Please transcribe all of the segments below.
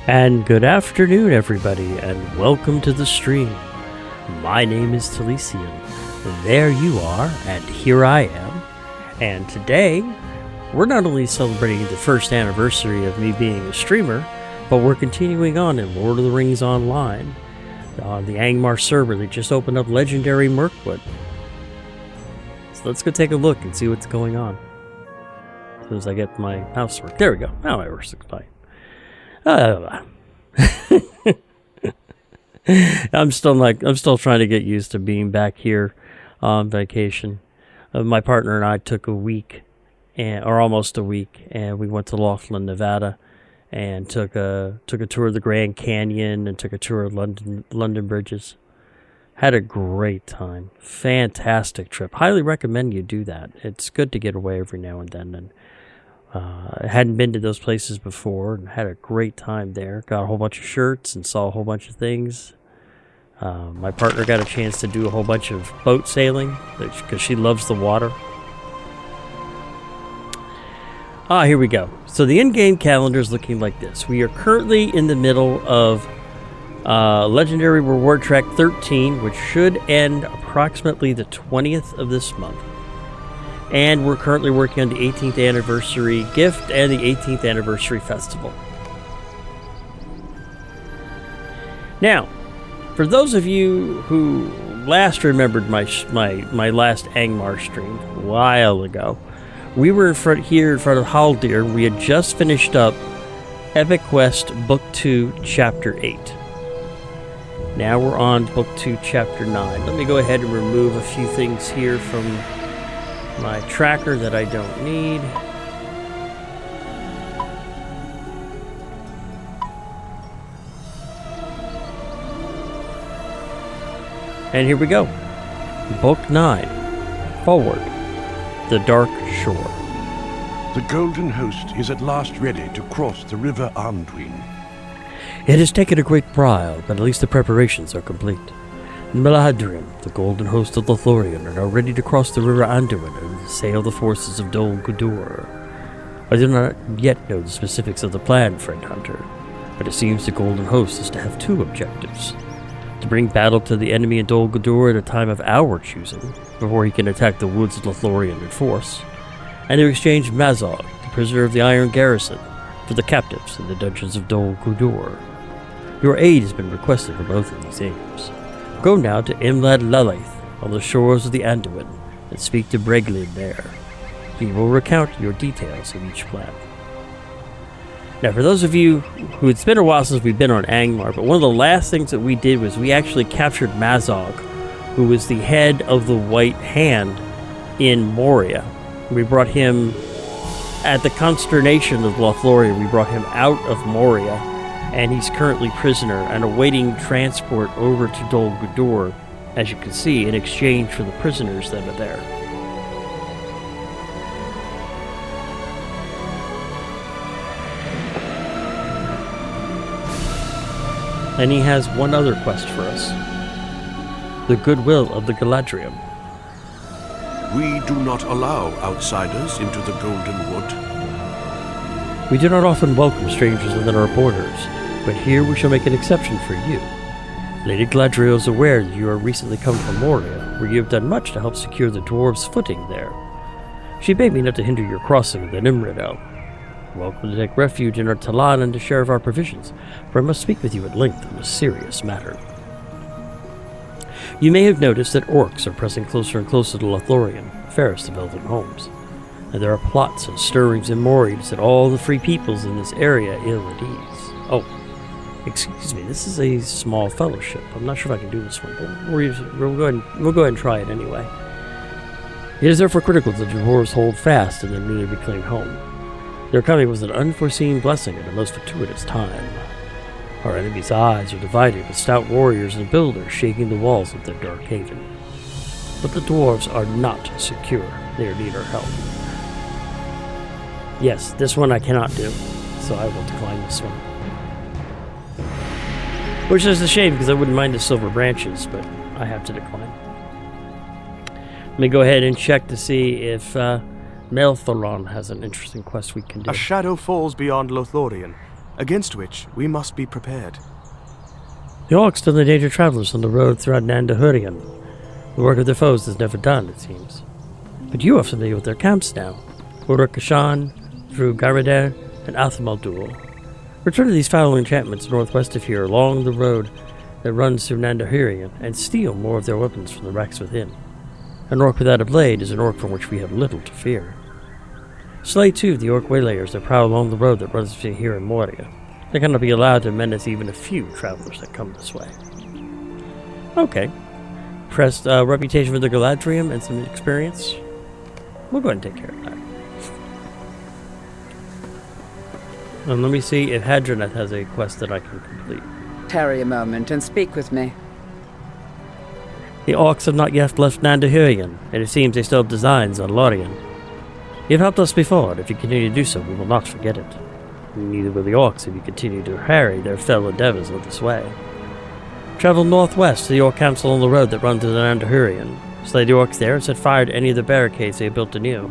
And good afternoon, everybody, and welcome to the stream. My name is Talisian. There you are, and here I am. And today, we're not only celebrating the first anniversary of me being a streamer, but we're continuing on in Lord of the Rings Online. On the Angmar Server, they just opened up Legendary Mirkwood. So let's go take a look and see what's going on. As soon as I get my mouse work. There we go. Now my work's fine. I'm still trying to get used to being back here on vacation. My partner and I took a week, or almost a week, and we went to Laughlin, Nevada, and took a tour of the Grand Canyon and took a tour of London Bridges. Had a great time. Fantastic trip. Highly recommend you do that. It's good to get away every now and then. And I hadn't been to those places before and had a great time there. Got a whole bunch of shirts and saw a whole bunch of things. My partner got a chance to do a whole bunch of boat sailing because she loves the water. Here we go. So the in-game calendar is looking like this. We are currently in the middle of Legendary Reward Track 13, which should end approximately the 20th of this month. And we're currently working on the 18th anniversary gift and the 18th anniversary festival. Now, for those of you who last remembered my last Angmar stream a while ago, we were here in front of Haldir. We had just finished up Epic Quest Book 2, Chapter 8. Now we're on Book 2, Chapter 9. Let me go ahead and remove a few things here from my tracker that I don't need. And here we go. Book 9. Forward. The Dark Shore. The Golden Host is at last ready to cross the River Anduin. It has taken a great while, but at least the preparations are complete. Meladrim, the Golden Host of Lothlorien, are now ready to cross the River Anduin and assail the forces of Dol Guldur. I do not yet know the specifics of the plan, friend Hunter, but it seems the Golden Host is to have two objectives. To bring battle to the enemy in Dol Guldur at a time of our choosing, before he can attack the woods of Lothlorien in force, and to exchange Mazog, the prisoner of the Iron Garrison, for the captives in the dungeons of Dol Guldur. Your aid has been requested for both of these aims. Go now to Imlad Lalaith on the shores of the Anduin and speak to Breglin there. He will recount your details of each plan. Now, for those of you who, it's been a while since we've been on Angmar, but one of the last things that we did was we actually captured Mazog, who was the head of the White Hand in Moria. We brought him, at the consternation of Lothlorien, we brought him out of Moria, and he's currently prisoner and awaiting transport over to Dol Guldur, as you can see, in exchange for the prisoners that are there. And he has one other quest for us. The goodwill of the Galadriel. We do not allow outsiders into the Golden Wood. We do not often welcome strangers within our borders, but here we shall make an exception for you. Lady Galadriel is aware that you are recently come from Moria, where you have done much to help secure the dwarves' footing there. She bade me not to hinder your crossing of the Nimrodel. Welcome to take refuge in our Talan and to share of our provisions, for I must speak with you at length on a serious matter. You may have noticed that orcs are pressing closer and closer to Lothlorien, fairest of elven homes, and there are plots and stirrings in Moria to set all the free peoples in this area ill at ease. Oh, excuse me, this is a small fellowship. I'm not sure if I can do this one, but we'll go ahead and try it anyway. It is therefore critical that the dwarves hold fast in their newly reclaimed home. Their coming was an unforeseen blessing at a most fortuitous time. Our enemies' eyes are divided with stout warriors and builders shaking the walls of their dark haven. But the dwarves are not secure. They need our help. Yes, this one I cannot do, so I will decline this one. Which is a shame, because I wouldn't mind the silver branches, but I have to decline. Let me go ahead and check to see if Melthoron has an interesting quest we can do. A shadow falls beyond Lothlorien. against which we must be prepared. The orcs still endanger travelers on the road throughout Nandahurian. The work of their foes is never done, it seems. But you are familiar with their camps now. Uruk-Kashan, Dru Garidair, and Athamaldur. Return to these foul enchantments northwest of here along the road that runs through Nandahurian and steal more of their weapons from the racks within. An orc without a blade is an orc from which we have little to fear. Slay two of the orc waylayers that prowl along the road that runs between here and Moria. They cannot be allowed to menace even a few travelers that come this way. Okay. Pressed reputation for the Galadrium and some experience. We'll go ahead and take care of that. And let me see if Hadroneth has a quest that I can complete. Tarry a moment and speak with me. The orcs have not yet left Nandahurian, and it seems they still have designs on Lorien. You've helped us before, and if you continue to do so, we will not forget it. Neither will the orcs if you continue to harry their fell endeavors on this way. Travel northwest to the orc council on the road that runs to the Nandahurian. Slay the orcs there and set fire to any of the barricades they have built anew.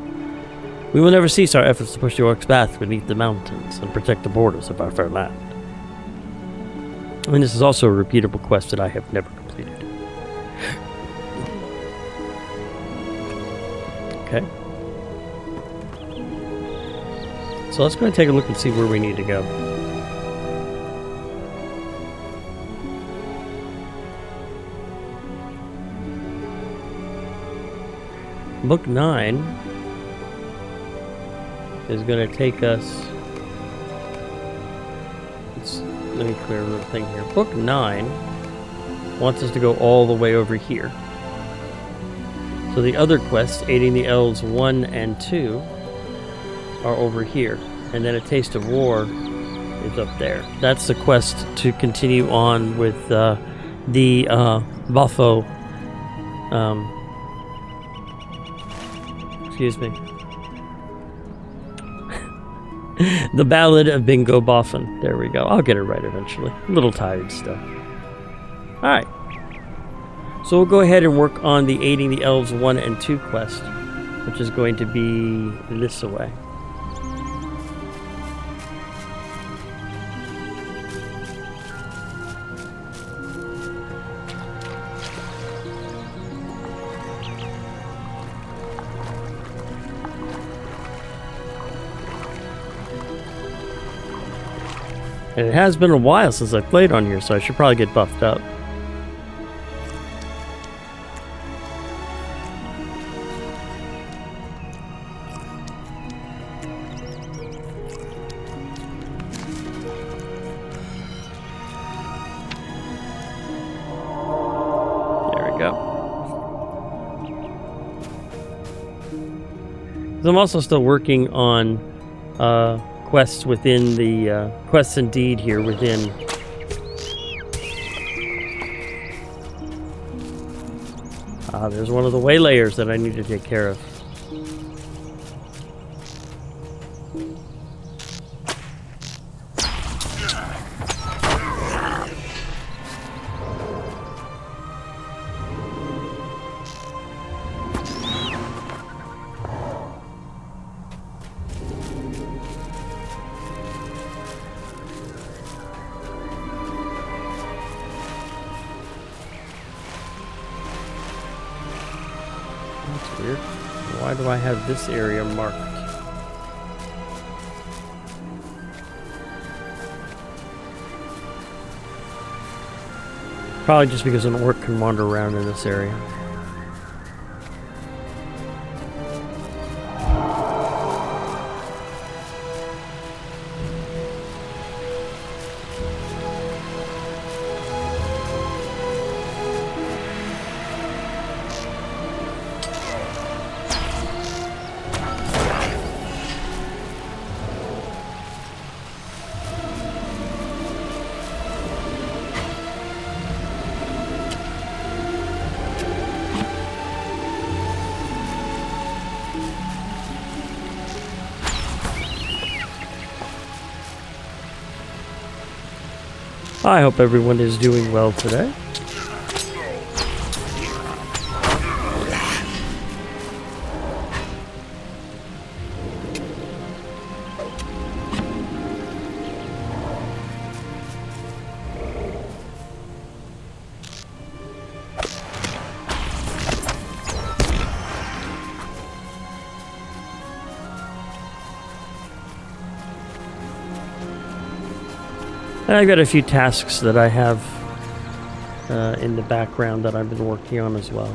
We will never cease our efforts to push the orcs back beneath the mountains and protect the borders of our fair land. And this is also a repeatable quest that I have never completed. Okay. So let's go and take a look and see where we need to go. Book 9 is going to take us... Let me clear the thing here. Book 9 wants us to go all the way over here. So the other quests, aiding the elves 1 and 2, are over here. And then A Taste of War is up there. That's the quest to continue on with the Buffo... excuse me. The Ballad of Bingo Boffin. There we go. I'll get it right eventually. A little tired still. Alright. So we'll go ahead and work on the Aiding the Elves 1 and 2 quest, which is going to be this away. And it has been a while since I played on here, so I should probably get buffed up. There we go. I'm also still working on quests within the quests indeed here within there's one of the waylayers that I need to take care of. Weird. Why do I have this area marked? Probably just because an orc can wander around in this area. I hope everyone is doing well today. I've got a few tasks that I have in the background that I've been working on as well.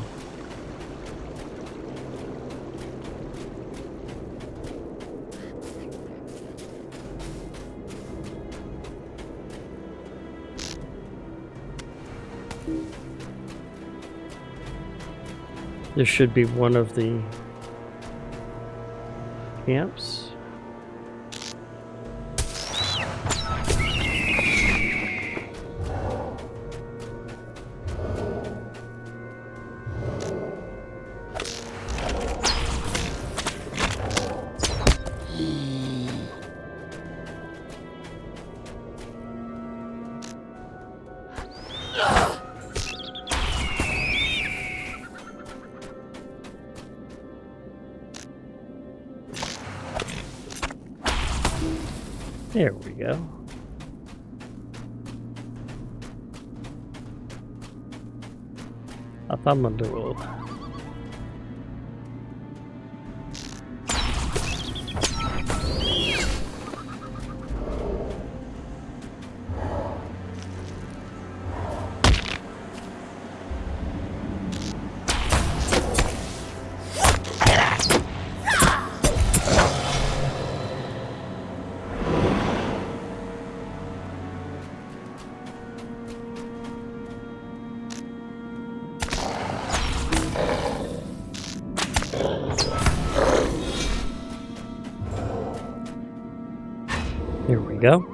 This should be one of the camps. There we go. Up on the roll. There we go.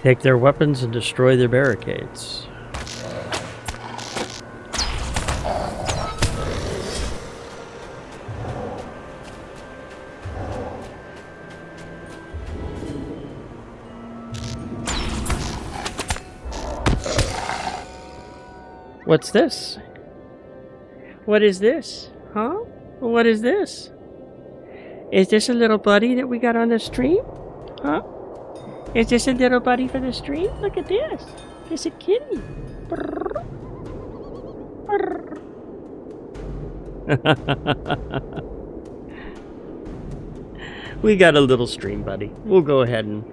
Take their weapons and destroy their barricades. What's this? What is this? Huh? What is this? Is this a little buddy that we got on the stream? Huh? Is this a little buddy for the stream? Look at this. It's a kitty. Brrr. Brrr. We got a little stream buddy. We'll go ahead and...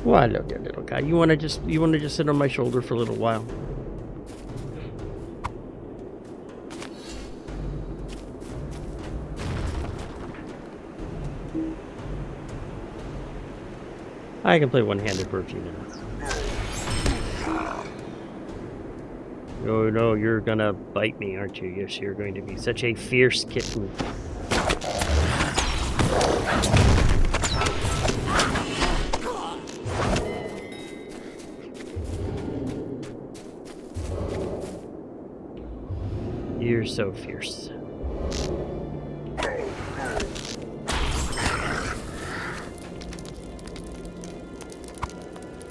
Well, I love that little guy. You wanna just sit on my shoulder for a little while? I can play one-handed for a few minutes. Oh no, you're gonna bite me, aren't you? Yes, you're going to be such a fierce kitten. You're so fierce.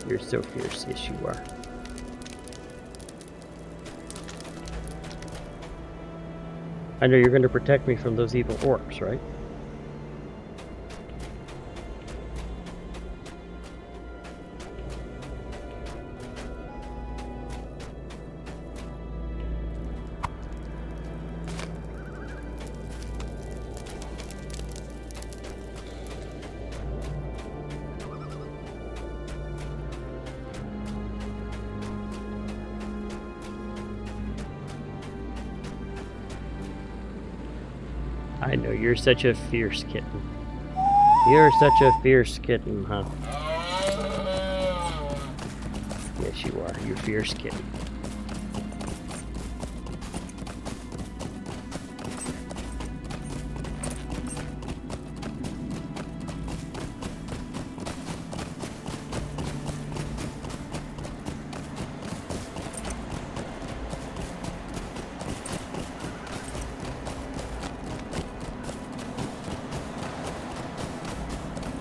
You're so fierce, yes you are. I know you're going to protect me from those evil orcs, right? I know, you're such a fierce kitten. You're such a fierce kitten, huh? Yes, you are. You're a fierce kitten.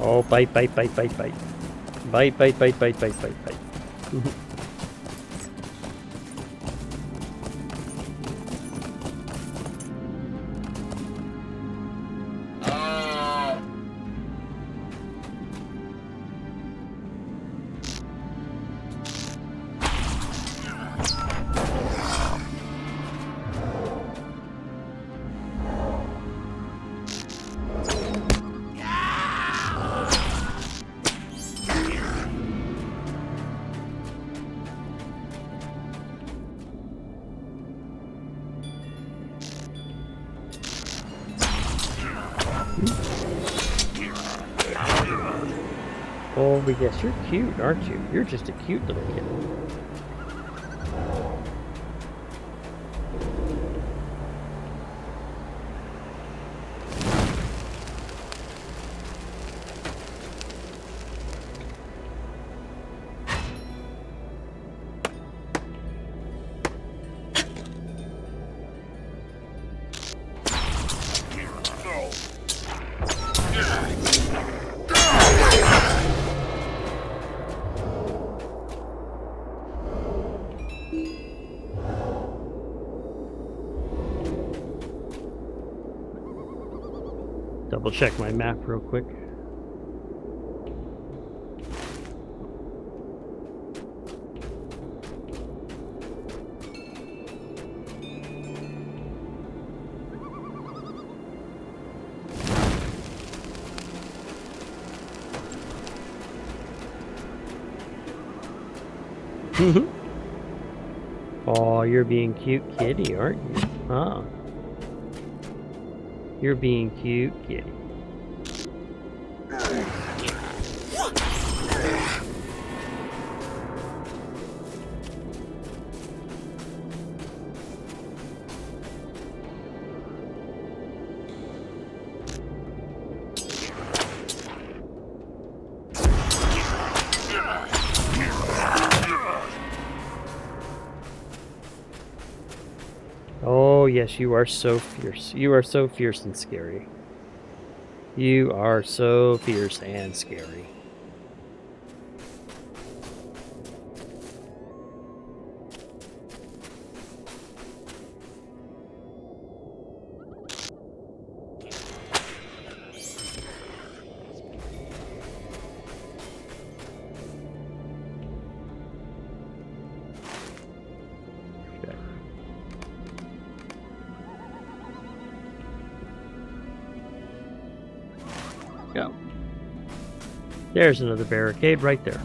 Oh, bite, bite, bite, bite, bite. Bite, bite, bite, bite, bite, bite, bite. Oh, but yes, you're cute, aren't you? You're just a cute little kid. Double check my map real quick. Oh, you're being cute kitty, aren't you? Huh? You're being cute kitty. Oh, yes, you are so fierce. You are so fierce and scary. You are so fierce and scary. Go. There's another barricade right there.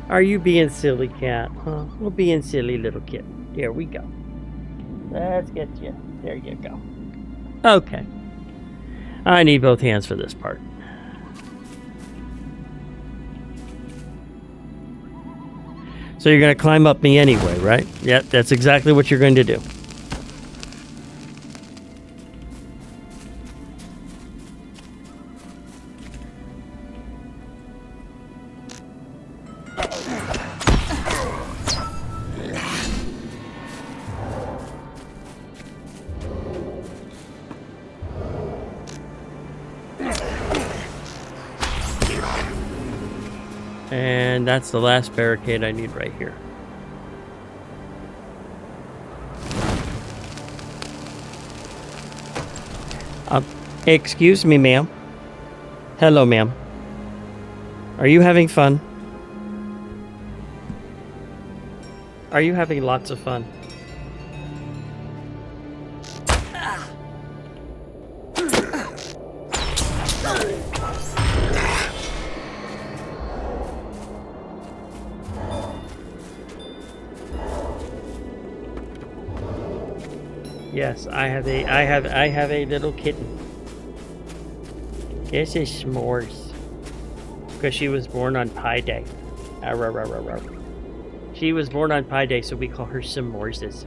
Are you being silly, cat? Huh? Well, being silly little kitten. There we go. Let's get you. There you go. Okay. I need both hands for this part. So you're going to climb up me anyway, right? Yep, that's exactly what you're going to do. And that's the last barricade I need right here. Excuse me, ma'am. Hello, ma'am. Are you having fun? Are you having lots of fun? Yes, I have a little kitten. This is S'mores. Because she was born on Pi Day. She was born on Pi Day, so we call her Simorses.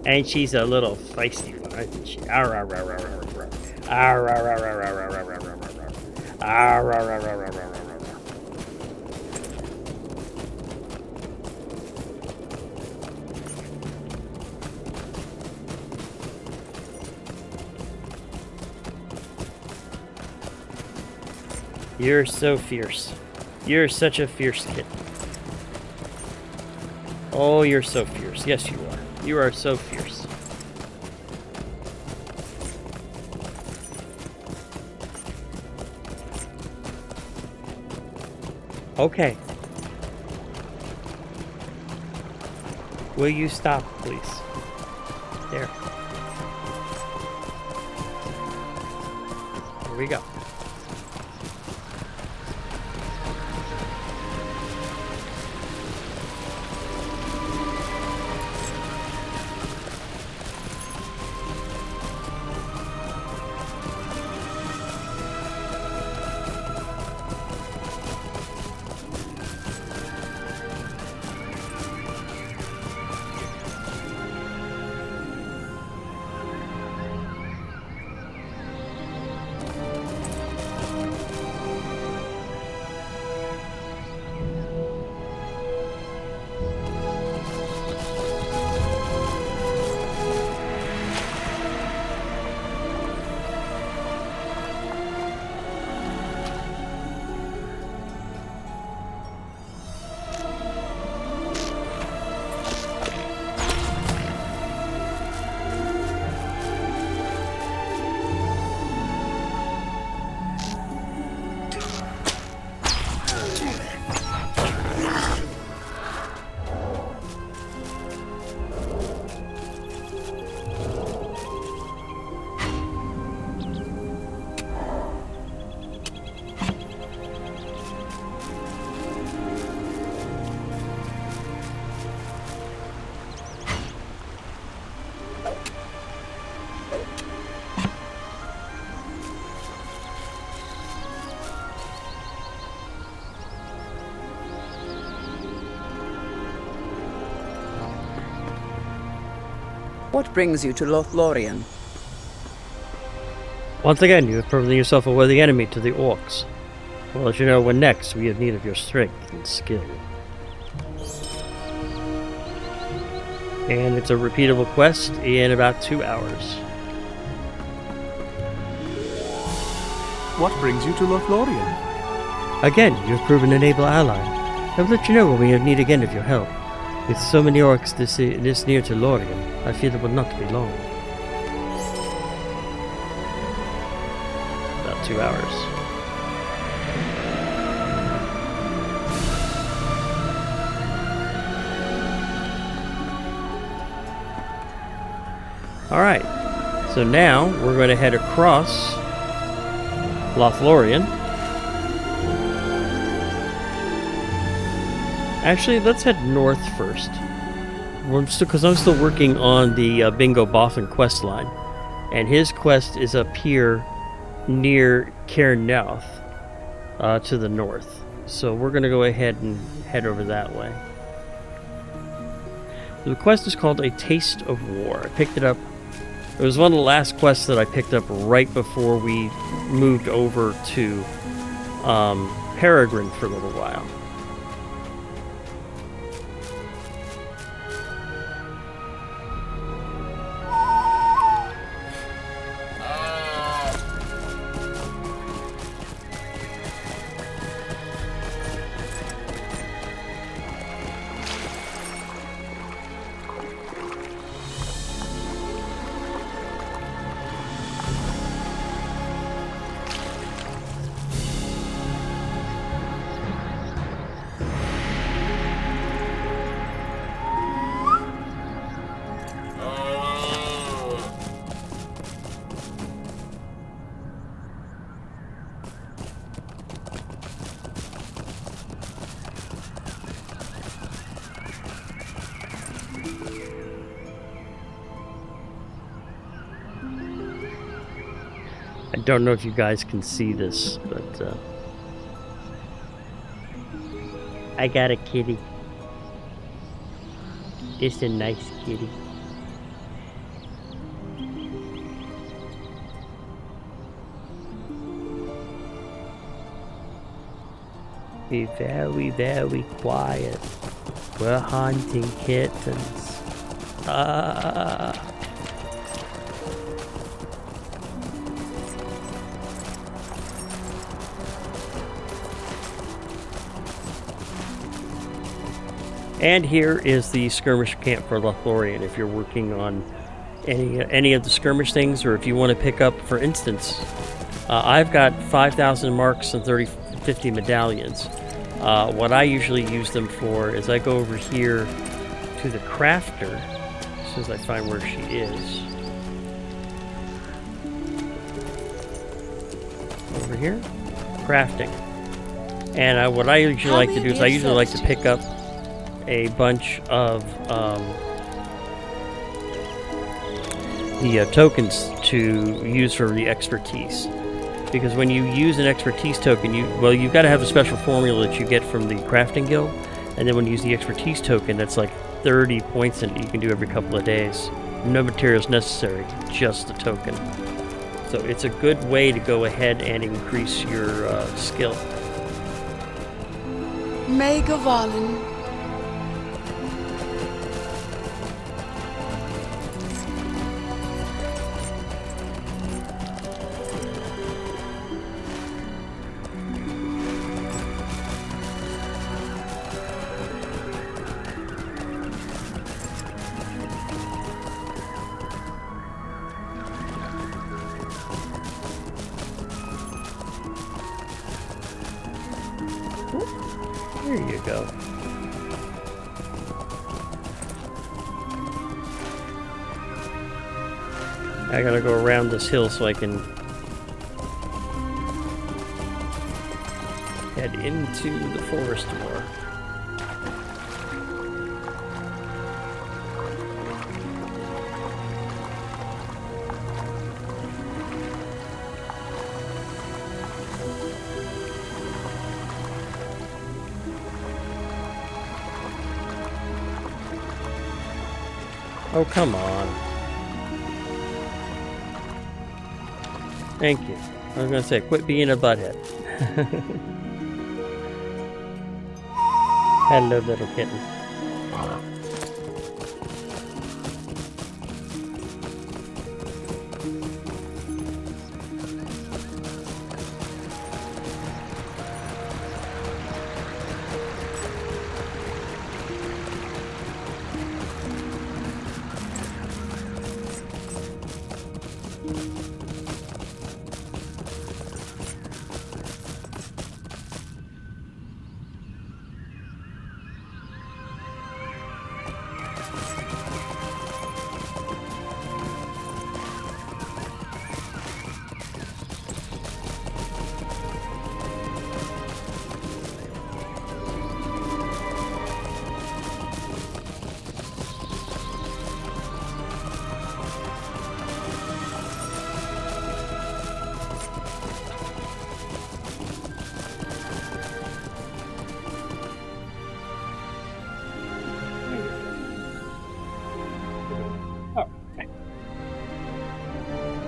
And she's a little feisty one, isn't she? You're so fierce. You're such a fierce kid. Oh, you're so fierce. Yes, you are. You are so fierce. Okay. Will you stop, please? There. Here we go. What brings you to Lothlorien? Once again, you have proven yourself a worthy enemy to the orcs. We'll let you know when next we have need of your strength and skill. And it's a repeatable quest in about 2 hours. What brings you to Lothlorien? Again, you have proven an able ally. I'll let you know when we have need again of your help. With so many orcs this near to Lorien, I fear it will not be long. About 2 hours. Alright, so now we're going to head across Lothlorien. Actually, let's head north first. Because I'm still working on the Bingo Boffin quest line. And his quest is up here near Cairnouth to the north. So we're going to go ahead and head over that way. The quest is called A Taste of War. I picked it up. It was one of the last quests that I picked up right before we moved over to Peregrine for a little while. I don't know if you guys can see this, but I got a kitty. Just a nice kitty. Be very, very quiet. We're hunting kittens. And here is the skirmish camp for Lothlorien if you're working on any of the skirmish things, or if you want to pick up, for instance, I've got 5,000 marks and 50 medallions. What I usually use them for is I go over here to the crafter, as soon as I find where she is. Over here, crafting. And what I usually like to do is I usually like to pick up a bunch of the tokens to use for the expertise. Because when you use an expertise token, you've got to have a special formula that you get from the crafting guild, and then when you use the expertise token, that's like 30 points that you can do every couple of days. No materials necessary, just the token. So it's a good way to go ahead and increase your skill. Mega Valen. There you go. I gotta go around this hill so I can head into the forest more. Oh, come on. Thank you. I was gonna say, quit being a butthead. Hello, little kitten.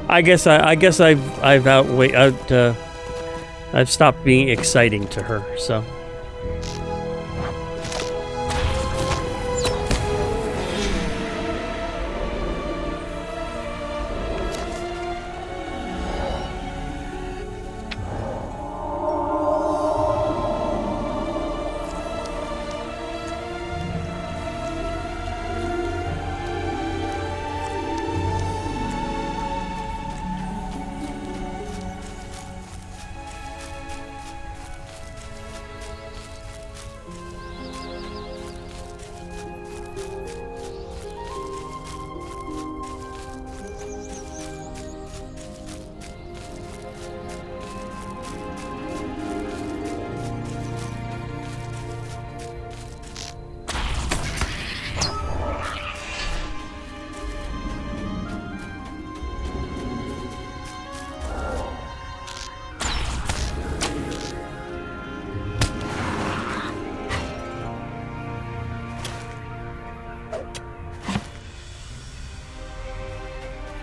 I guess I've stopped being exciting to her, so.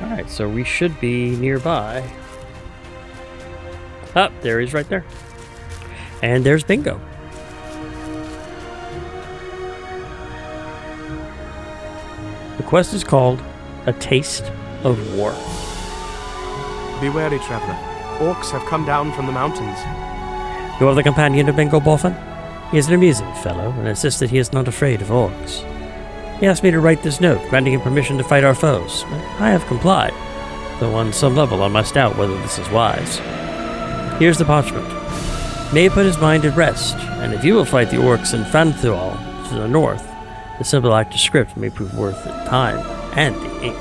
Alright, so we should be nearby. Ah, there he is right there. And there's Bingo. The quest is called A Taste of War. Be wary, traveler. Orcs have come down from the mountains. You are the companion of Bingo Boffin? He is an amusing fellow, and insists that he is not afraid of orcs. He asked me to write this note, granting him permission to fight our foes. I have complied, though on some level I must doubt whether this is wise. Here's the parchment. May put his mind at rest, and if you will fight the orcs in Fanthual to the north, the simple act of script may prove worth the time and the ink.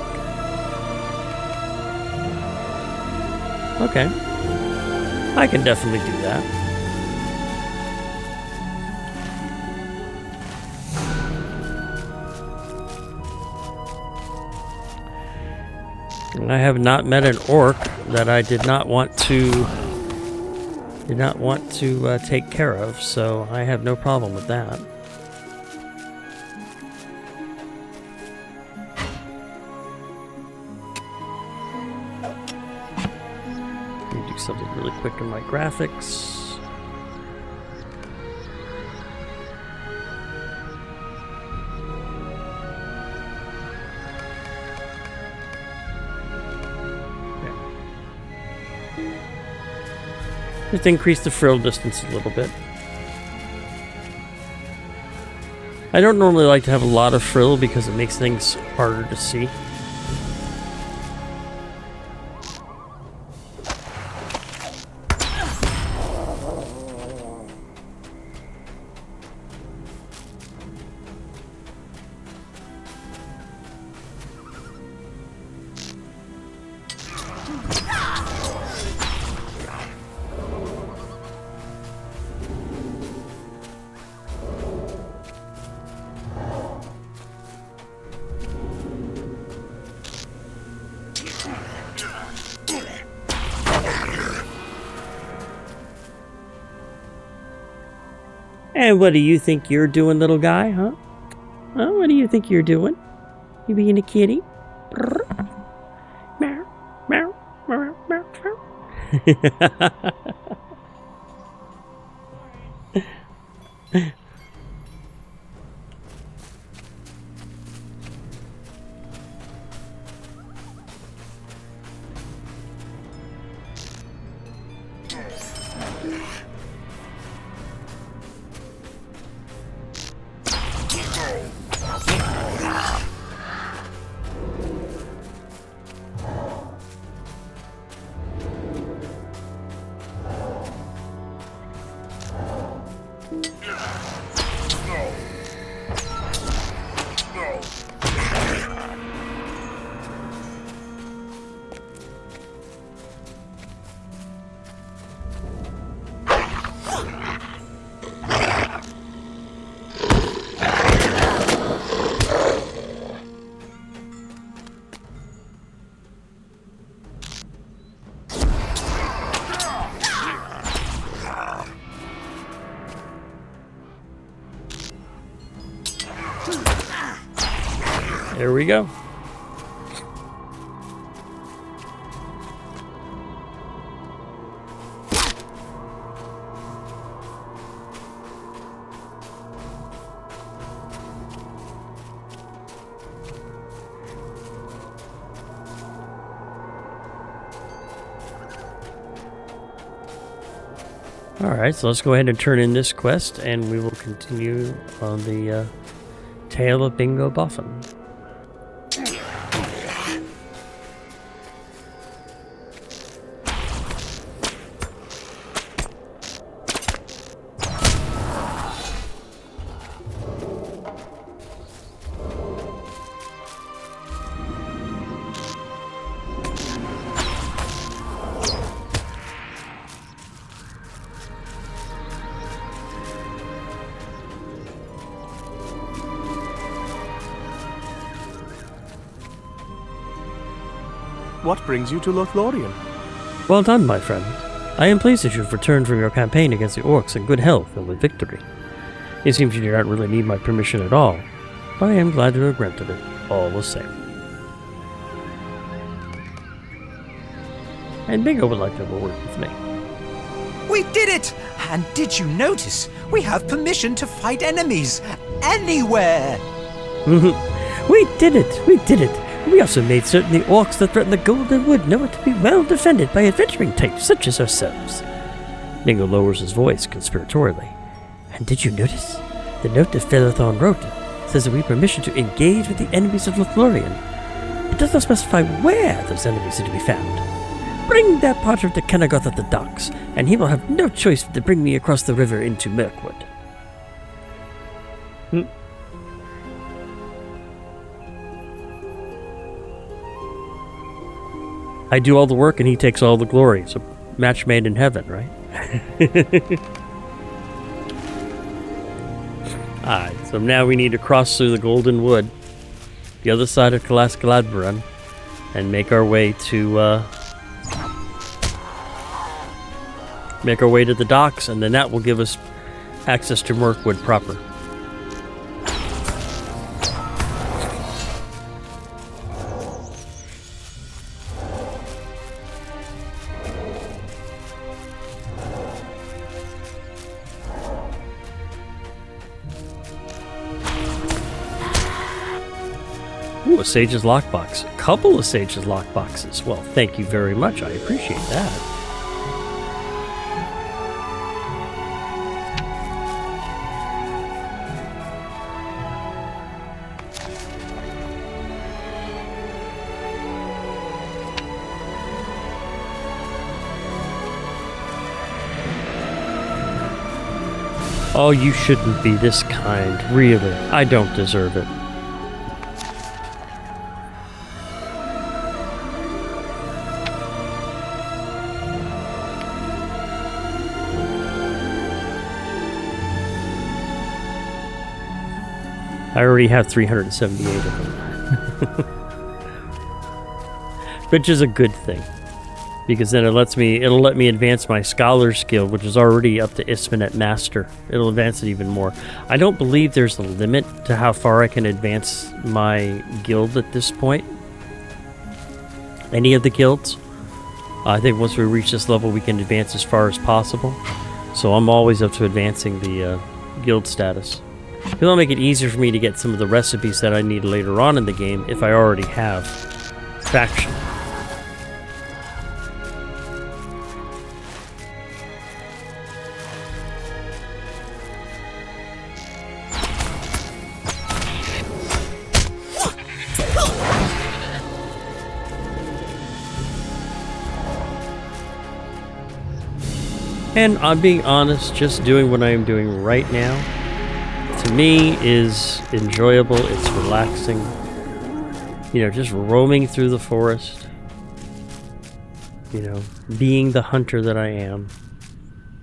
Okay. I can definitely do that. I have not met an orc that I did not want to take care of, so I have no problem with that. Let me do something really quick in my graphics. Just increase the frill distance a little bit. I don't normally like to have a lot of frill because it makes things harder to see. And what do you think you're doing, little guy, huh? Huh? What do you think you're doing? You being a kitty? Meow, meow, meow, meow, meow. There we go. Alright, so let's go ahead and turn in this quest, and we will continue on the tale of Bingo Boffin. What brings you to Lothlorien? Well done, my friend. I am pleased that you have returned from your campaign against the orcs in good health and with victory. It seems you do not really need my permission at all, but I am glad to have granted it all the same. And Bingo would like to have a word with me. We did it! And did you notice? We have permission to fight enemies anywhere! We did it! We did it! We also made certain the orcs that threaten the Golden Wood know it to be well defended by adventuring types such as ourselves. Bingo lowers his voice conspiratorially. And did you notice? The note that Philothon wrote says that we have permission to engage with the enemies of Lothlorien. It does not specify where those enemies are to be found. Bring that potter to Kennegoth at the docks, and he will have no choice but to bring me across the river into Mirkwood. I do all the work and he takes all the glory. It's a match made in heaven, right? Alright, so now we need to cross through the Golden Wood, the other side of Calascaladbaran, and make our way to the docks, and then that will give us access to Mirkwood proper. Ooh, a Sage's Lockbox. A couple of Sage's Lockboxes. Well, thank you very much. I appreciate that. Oh, you shouldn't be this kind, really. I don't deserve it. I already have 378 of them. Which is a good thing. Because then it'll let me advance my scholar skill, which is already up to Ismanet Master. It'll advance it even more. I don't believe there's a limit to how far I can advance my guild at this point. Any of the guilds. I think once we reach this level, we can advance as far as possible. So I'm always up to advancing the guild status. It'll make it easier for me to get some of the recipes that I need later on in the game if I already have faction. And I'm being honest, just doing what I am doing right now, to me, is enjoyable. It's relaxing. You know, just roaming through the forest. You know, being the hunter that I am.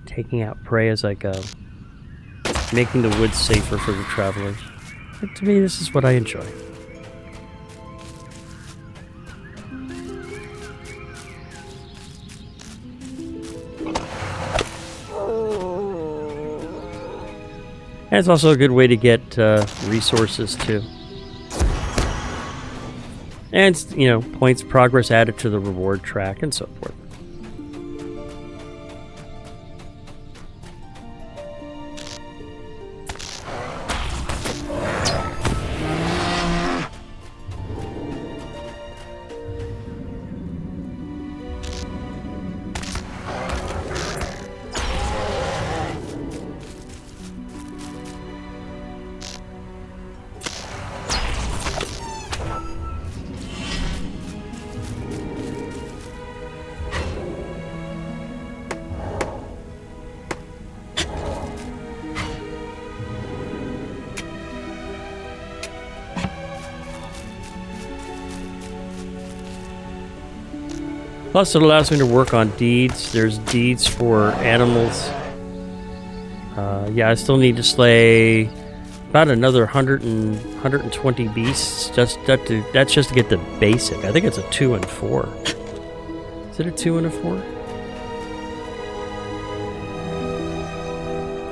Taking out prey as I go. Making the woods safer for the travelers. But to me, this is what I enjoy. And it's also a good way to get resources too. And, you know, points progress added to the reward track and so forth. Plus, it allows me to work on deeds. There's deeds for animals. Yeah, I still need to slay about another 120 beasts. That's just to get the basic. I think it's a 2 and 4. Is it a 2 and a 4?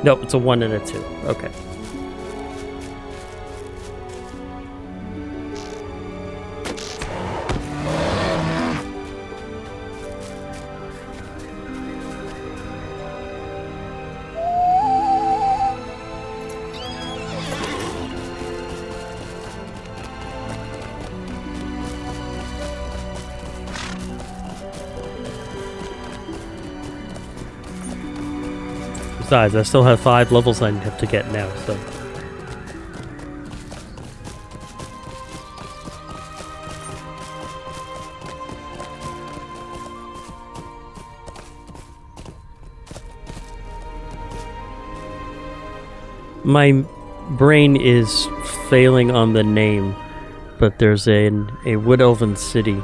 Nope, it's a 1 and a 2. Okay. Besides, I still have 5 levels I have to get now, so... My brain is failing on the name, but there's a Wood Elven city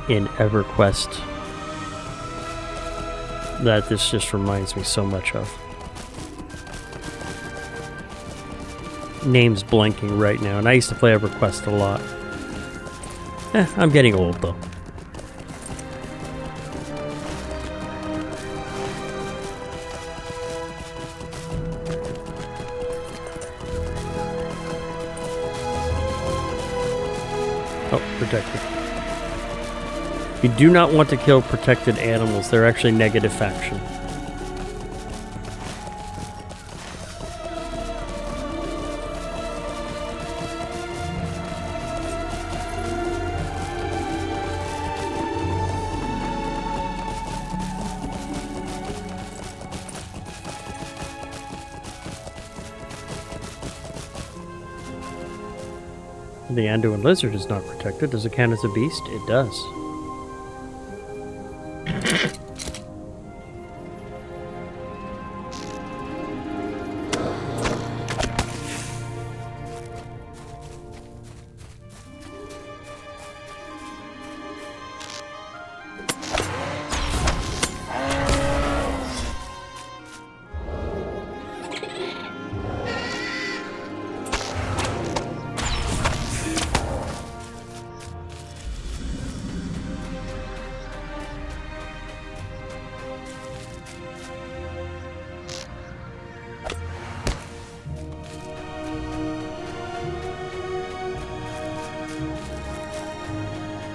in EverQuest that this just reminds me so much of. Name's blanking right now, and I used to play EverQuest a lot. I'm getting old though. Oh, protected. You do not want to kill protected animals. They're actually negative faction. The Anduin lizard is not protected. Does it count as a beast? It does.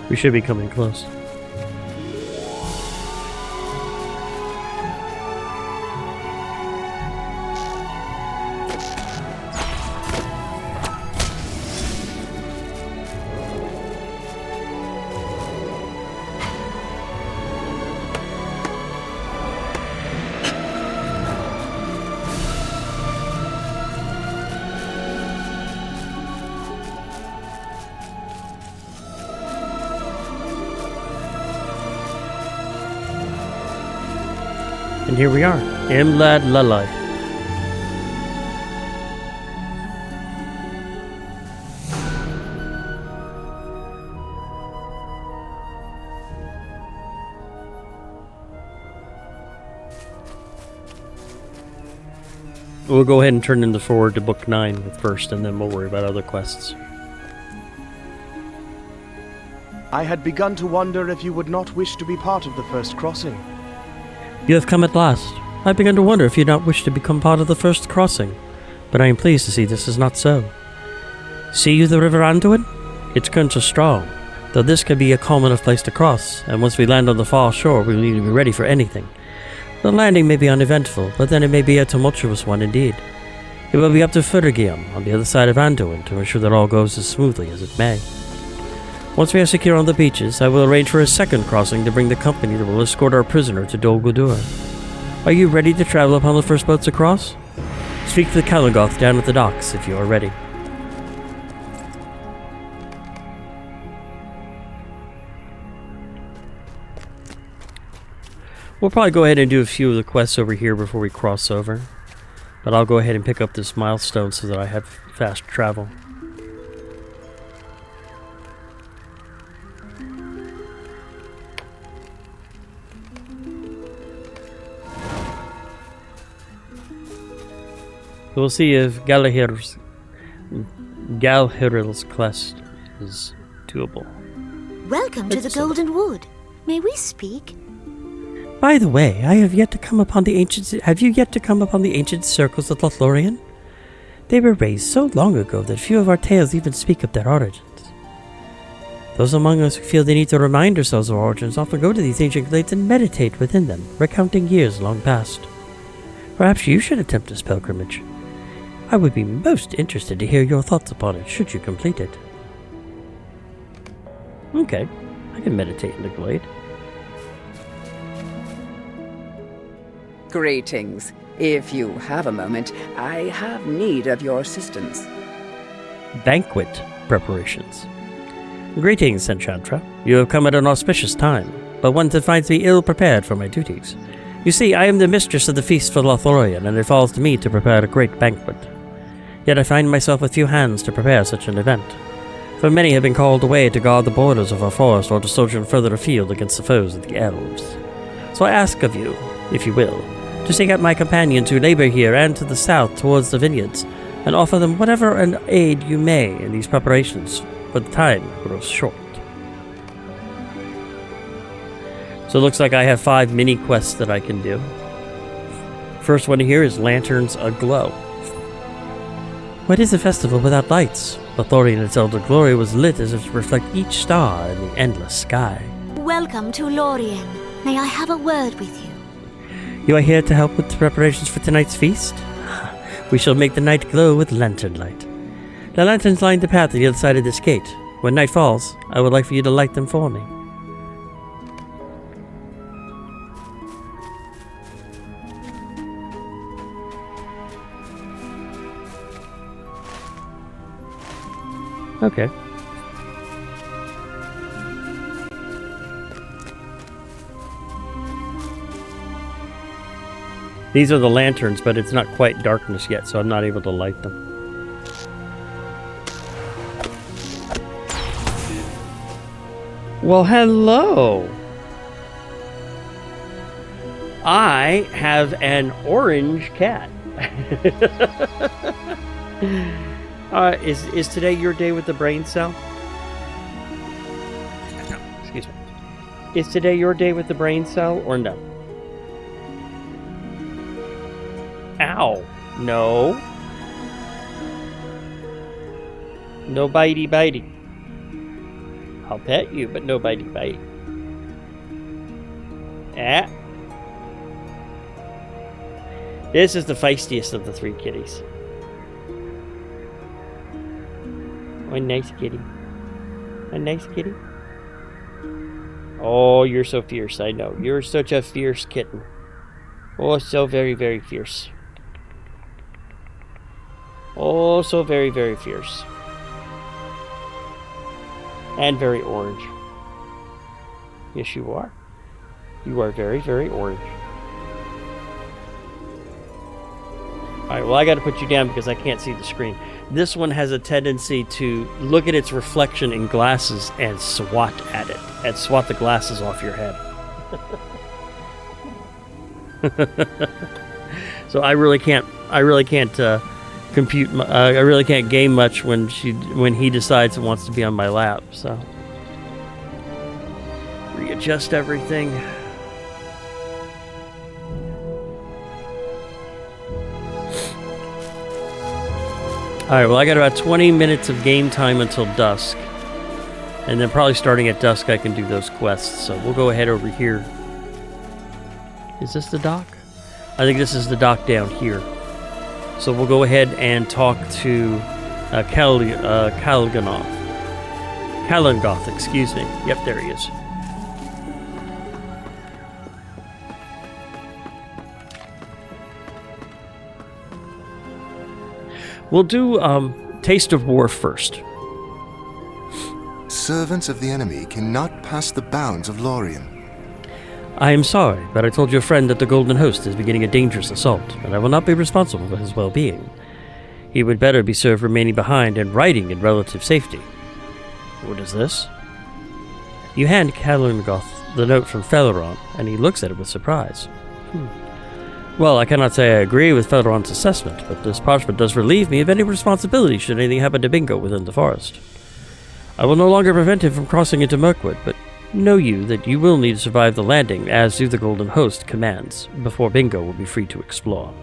We should be coming close. And here we are, Imlad Lalai. We'll go ahead and turn into forward to Book 9 with first, and then we'll worry about other quests. I had begun to wonder if you would not wish to be part of the first crossing. You have come at last. I began to wonder if you not wish to become part of the first crossing, but I am pleased to see this is not so. See you the river Anduin? Its currents are strong, though this can be a calm enough place to cross, and once we land on the far shore, we will need to be ready for anything. The landing may be uneventful, but then it may be a tumultuous one indeed. It will be up to Furgium on the other side of Anduin to ensure that all goes as smoothly as it may. Once we are secure on the beaches, I will arrange for a second crossing to bring the company that will escort our prisoner to Dol Guldur. Are you ready to travel upon the first boats across? Speak to the Kalangoth down at the docks if you are ready. We'll probably go ahead and do a few of the quests over here before we cross over. But I'll go ahead and pick up this milestone so that I have fast travel. We'll see if Galahir's quest is doable. Welcome to the Golden Wood. May we speak? By the way, have you yet to come upon the ancient circles of Lothlorien? They were raised so long ago that few of our tales even speak of their origins. Those among us who feel the need to remind ourselves of our origins often go to these ancient glades and meditate within them, recounting years long past. Perhaps you should attempt this pilgrimage. I would be most interested to hear your thoughts upon it, should you complete it. Okay, I can meditate in the glade. Greetings. If you have a moment, I have need of your assistance. Banquet preparations. Greetings, Enchantra. You have come at an auspicious time, but one that finds me ill-prepared for my duties. You see, I am the mistress of the feast for Lothorian, and it falls to me to prepare a great banquet. Yet I find myself with few hands to prepare such an event, for many have been called away to guard the borders of our forest or to sojourn further afield against the foes of the elves. So I ask of you, if you will, to seek out my companions who labor here and to the south towards the vineyards, and offer them whatever an aid you may in these preparations, for the time grows short. So it looks like I have 5 mini quests that I can do. First one here is Lanterns Aglow. What is a festival without lights? Lothorian and its elder glory was lit as if to reflect each star in the endless sky. Welcome to Lorien. May I have a word with you? You are here to help with the preparations for tonight's feast? We shall make the night glow with lantern light. The lanterns line the path at the other side of this gate. When night falls, I would like for you to light them for me. Okay. These are the lanterns, but it's not quite darkness yet, so I'm not able to light them. Well, hello! I have an orange cat. Is today your day with the brain cell? Excuse me. Is today your day with the brain cell or no? Ow. No. No bitey bitey. I'll pet you, but no bitey bitey. Ah. This is the feistiest of the 3 kitties. Oh, a nice kitty. A nice kitty. Oh, you're so fierce, I know. You're such a fierce kitten. Oh, so very, very fierce. Oh, so very, very fierce. And very orange. Yes, you are. You are very, very orange. Alright, well, I gotta put you down because I can't see the screen. This one has a tendency to look at its reflection in glasses and swat at it. And swat the glasses off your head. So I really can't compute. I really can't game much when he decides it wants to be on my lap. So readjust everything. Alright, well I got about 20 minutes of game time until dusk. And then probably starting at dusk I can do those quests. So we'll go ahead over here. Is this the dock? I think this is the dock down here. So we'll go ahead and talk to Kalangoth, excuse me. Yep, there he is. We'll do Taste of War first. Servants of the enemy cannot pass the bounds of Lorien. I am sorry, but I told your friend that the Golden Host is beginning a dangerous assault, and I will not be responsible for his well-being. He would better be served remaining behind and riding in relative safety. What is this? You hand Kalangoth the note from Feleron, and he looks at it with surprise. Well, I cannot say I agree with Feleron's assessment, but this parchment does relieve me of any responsibility should anything happen to Bingo within the forest. I will no longer prevent him from crossing into Mirkwood, but know you that you will need to survive the landing, as do the Golden Host commands, before Bingo will be free to explore.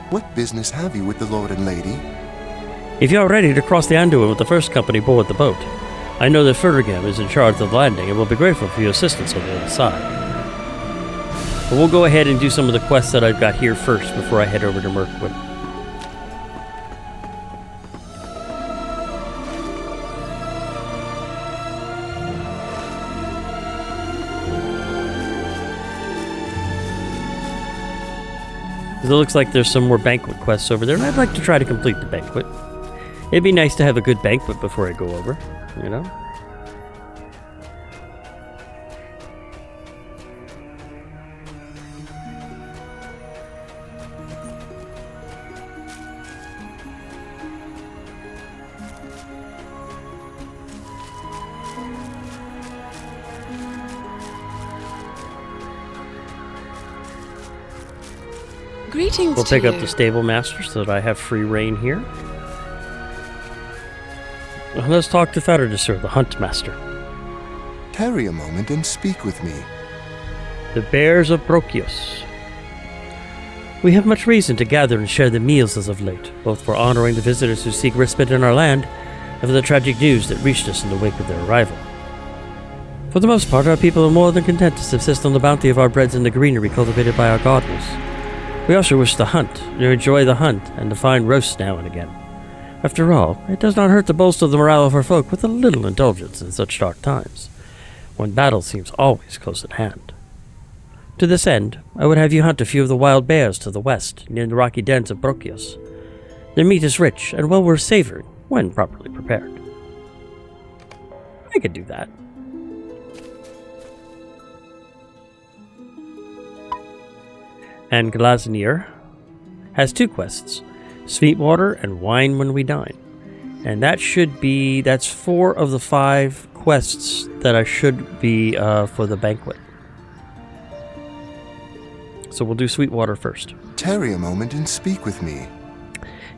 What business have you with the Lord and Lady? If you are ready to cross the Anduin with the first company board the boat, I know that Fergam is in charge of the landing and will be grateful for your assistance on the other side. But we'll go ahead and do some of the quests that I've got here first before I head over to Mirkwood. It looks like there's some more banquet quests over there, and I'd like to try to complete the banquet. It'd be nice to have a good banquet before I go over, you know? Greetings We'll to pick you. up the stable master so that I have free reign here. Well, let's talk to Faradisur, the hunt master. Tarry a moment and speak with me. The Bears of Brokios. We have much reason to gather and share the meals as of late, both for honoring the visitors who seek respite in our land, and for the tragic news that reached us in the wake of their arrival. For the most part, our people are more than content to subsist on the bounty of our breads and the greenery cultivated by our gardeners. We also wish to hunt, to enjoy the hunt, and to find roasts now and again. After all, it does not hurt to bolster the morale of our folk with a little indulgence in such dark times, when battle seems always close at hand. To this end, I would have you hunt a few of the wild bears to the west, near the rocky dens of Brokios. Their meat is rich and well worth savoring, when properly prepared. I could do that. And Glaznier has 2 quests, Sweetwater and Wine When We Dine. And that's 4 of the 5 quests that I should be for the banquet. So we'll do Sweetwater first. Tarry a moment and speak with me.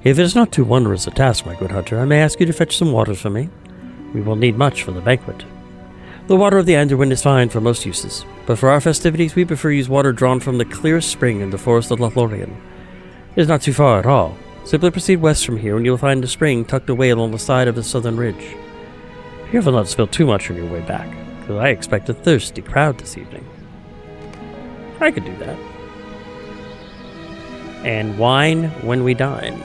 If it is not too wondrous a task, my good hunter, I may ask you to fetch some water for me. We will need much for the banquet. The water of the Anderwind is fine for most uses, but for our festivities we prefer use water drawn from the clearest spring in the forest of Lothlorien. It is not too far at all. Simply proceed west from here and you'll find a spring tucked away along the side of the southern ridge. Be careful not to spill too much on your way back, because I expect a thirsty crowd this evening. I could do that. And wine when we dine.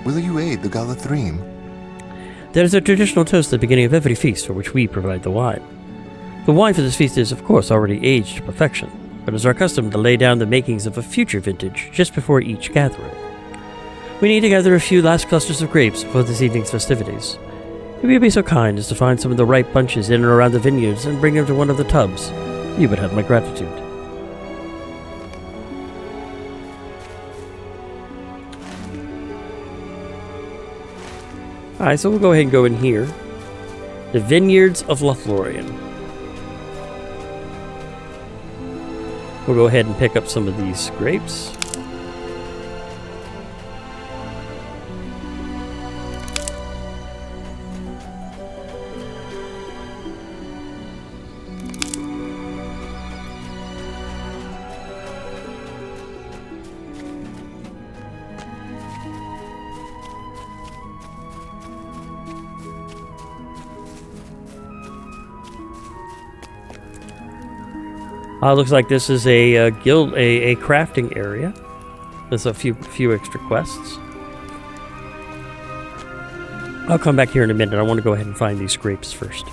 Will you aid the Galathreme? There is a traditional toast at the beginning of every feast for which we provide the wine. The wine for this feast is, of course, already aged to perfection, but it is our custom to lay down the makings of a future vintage just before each gathering. We need to gather a few last clusters of grapes for this evening's festivities. If you'd be so kind as to find some of the ripe bunches in and around the vineyards and bring them to one of the tubs, you would have my gratitude. Alright, so we'll go ahead and go in here. The Vineyards of Lothlorien. We'll go ahead and pick up some of these grapes. Looks like this is a guild, a crafting area. There's a few extra quests. I'll come back here in a minute. I want to go ahead and find these grapes first.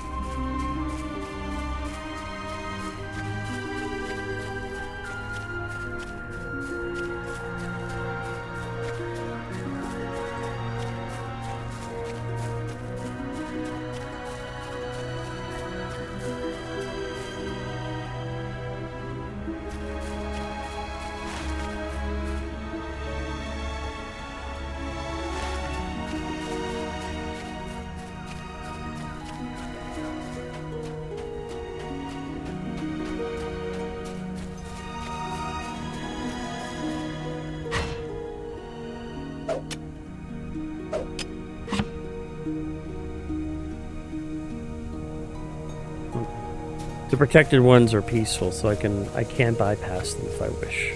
The protected ones are peaceful, so I can bypass them if I wish.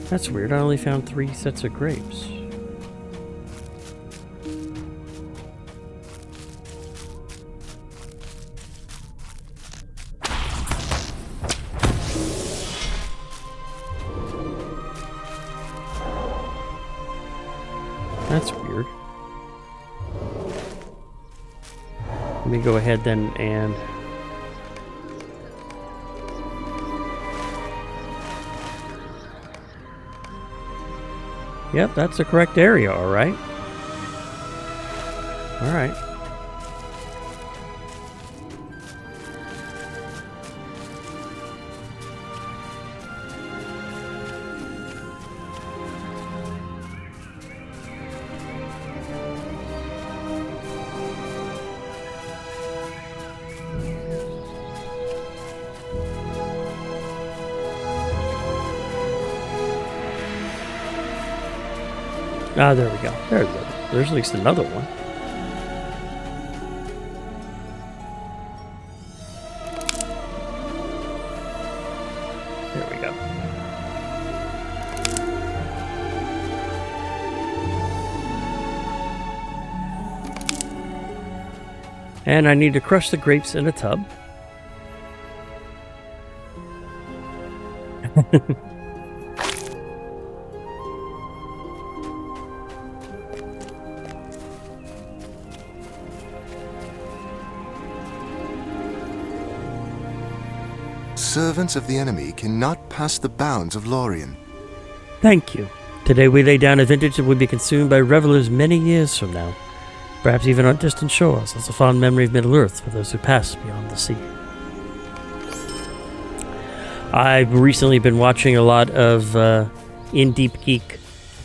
That's weird. I only found 3 sets of grapes. Let me go ahead then and... Yep, that's the correct area, alright. Alright. Ah, there we go. There's at least another one. There we go. And I need to crush the grapes in a tub. Servants of the enemy cannot pass the bounds of Lorien. Thank you. Today we lay down a vintage that will be consumed by revelers many years from now. Perhaps even on distant shores, as a fond memory of Middle-earth for those who pass beyond the sea. I've recently been watching a lot of In Deep Geek,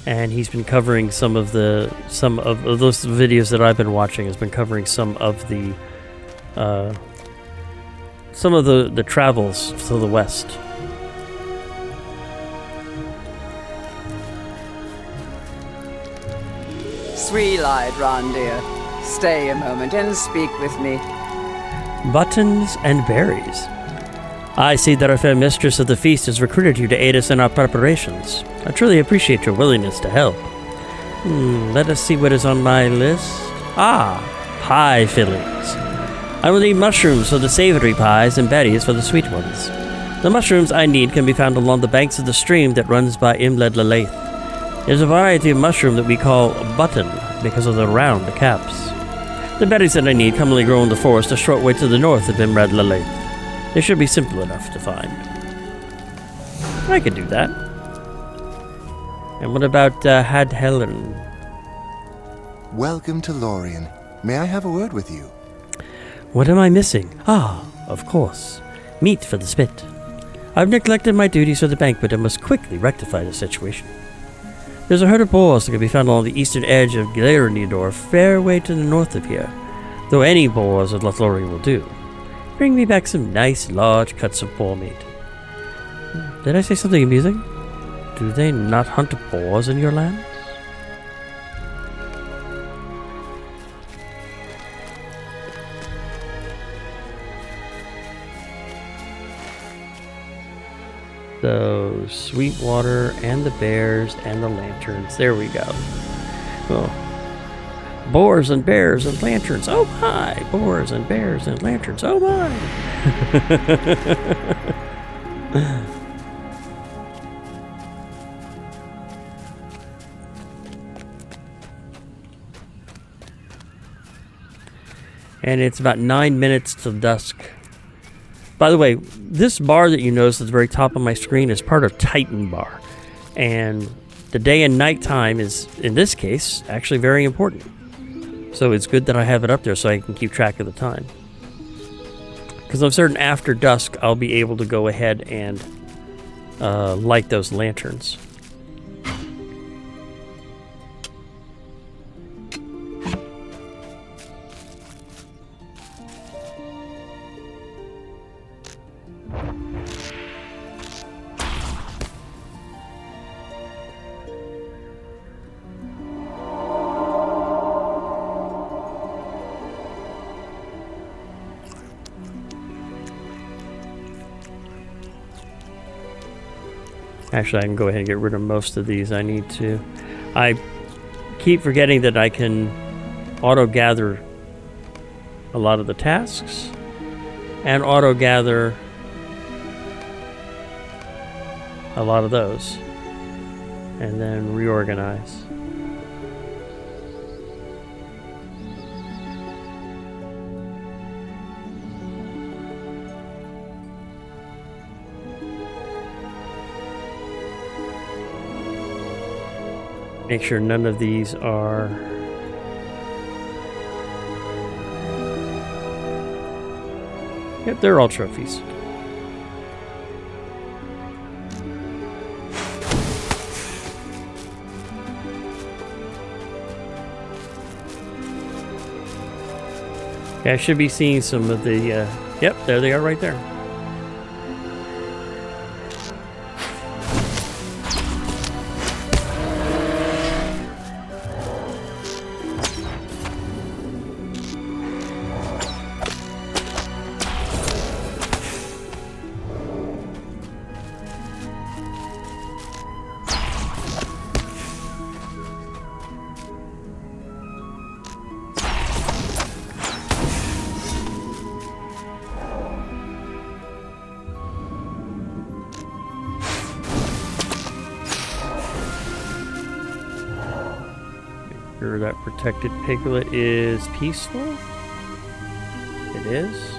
and he's been covering some of those videos that I've been watching. Has been covering some of the travels to the west. Sweet-eyed Rondir, stay a moment and speak with me. Buttons and berries. I see that our fair mistress of the feast has recruited you to aid us in our preparations. I truly appreciate your willingness to help. Let us see what is on my list. Ah, pie fillings. I will need mushrooms for the savory pies and berries for the sweet ones. The mushrooms I need can be found along the banks of the stream that runs by Imled Lalaith. There's a variety of mushroom that we call button because of the round caps. The berries that I need commonly grow in the forest a short way to the north of Imled Lalaith. They should be simple enough to find. I could do that. And what about Had Helen? Welcome to Lorien. May I have a word with you? What am I missing? Ah, of course. Meat for the spit. I've neglected my duties for the banquet and must quickly rectify the situation. There's a herd of boars that can be found along the eastern edge of Gleirinidor, a fair way to the north of here, though any boars of Lothlorien will do. Bring me back some nice large cuts of boar meat. Did I say something amusing? Do they not hunt boars in your lands? So, Sweetwater and the bears and the lanterns. There we go. Oh. Boars and bears and lanterns. Oh my! Boars and bears and lanterns. Oh my! And it's about 9 minutes till dusk. By the way, this bar that you notice at the very top of my screen is part of Titan Bar. And the day and night time is, in this case, actually very important. So it's good that I have it up there so I can keep track of the time. Because I'm certain after dusk, I'll be able to go ahead and light those lanterns. Actually, I can go ahead and get rid of most of these. I need to. I keep forgetting that I can auto-gather a lot of the tasks and auto-gather a lot of those and then reorganize. Make sure none of these are... Yep, they're all trophies. Okay, I should be seeing some of the... Yep, there they are right there. Sure that protected piglet is peaceful. It is.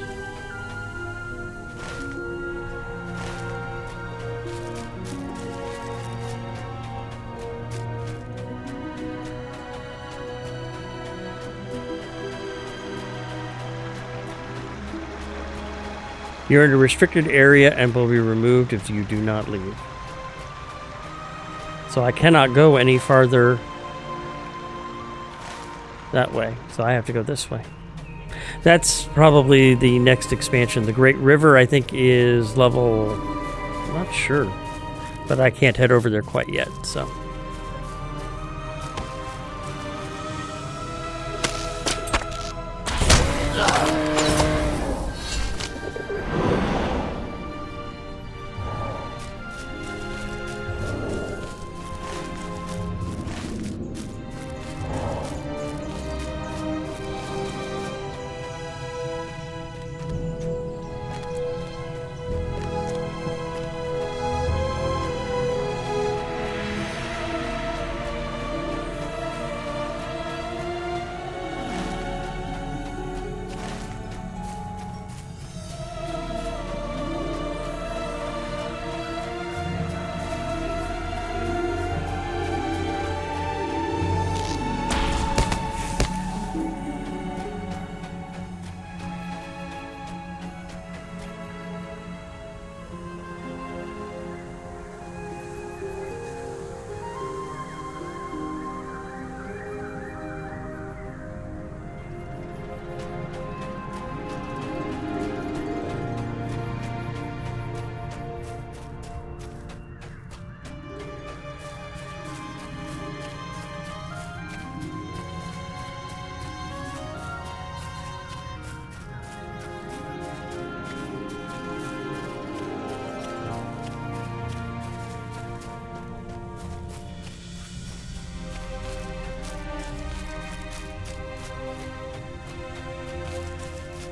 You're in a restricted area and will be removed if you do not leave. So I cannot go any farther that way, so I have to go this way. That's probably the next expansion. The Great River, I think, is level... I'm not sure. But I can't head over there quite yet, so...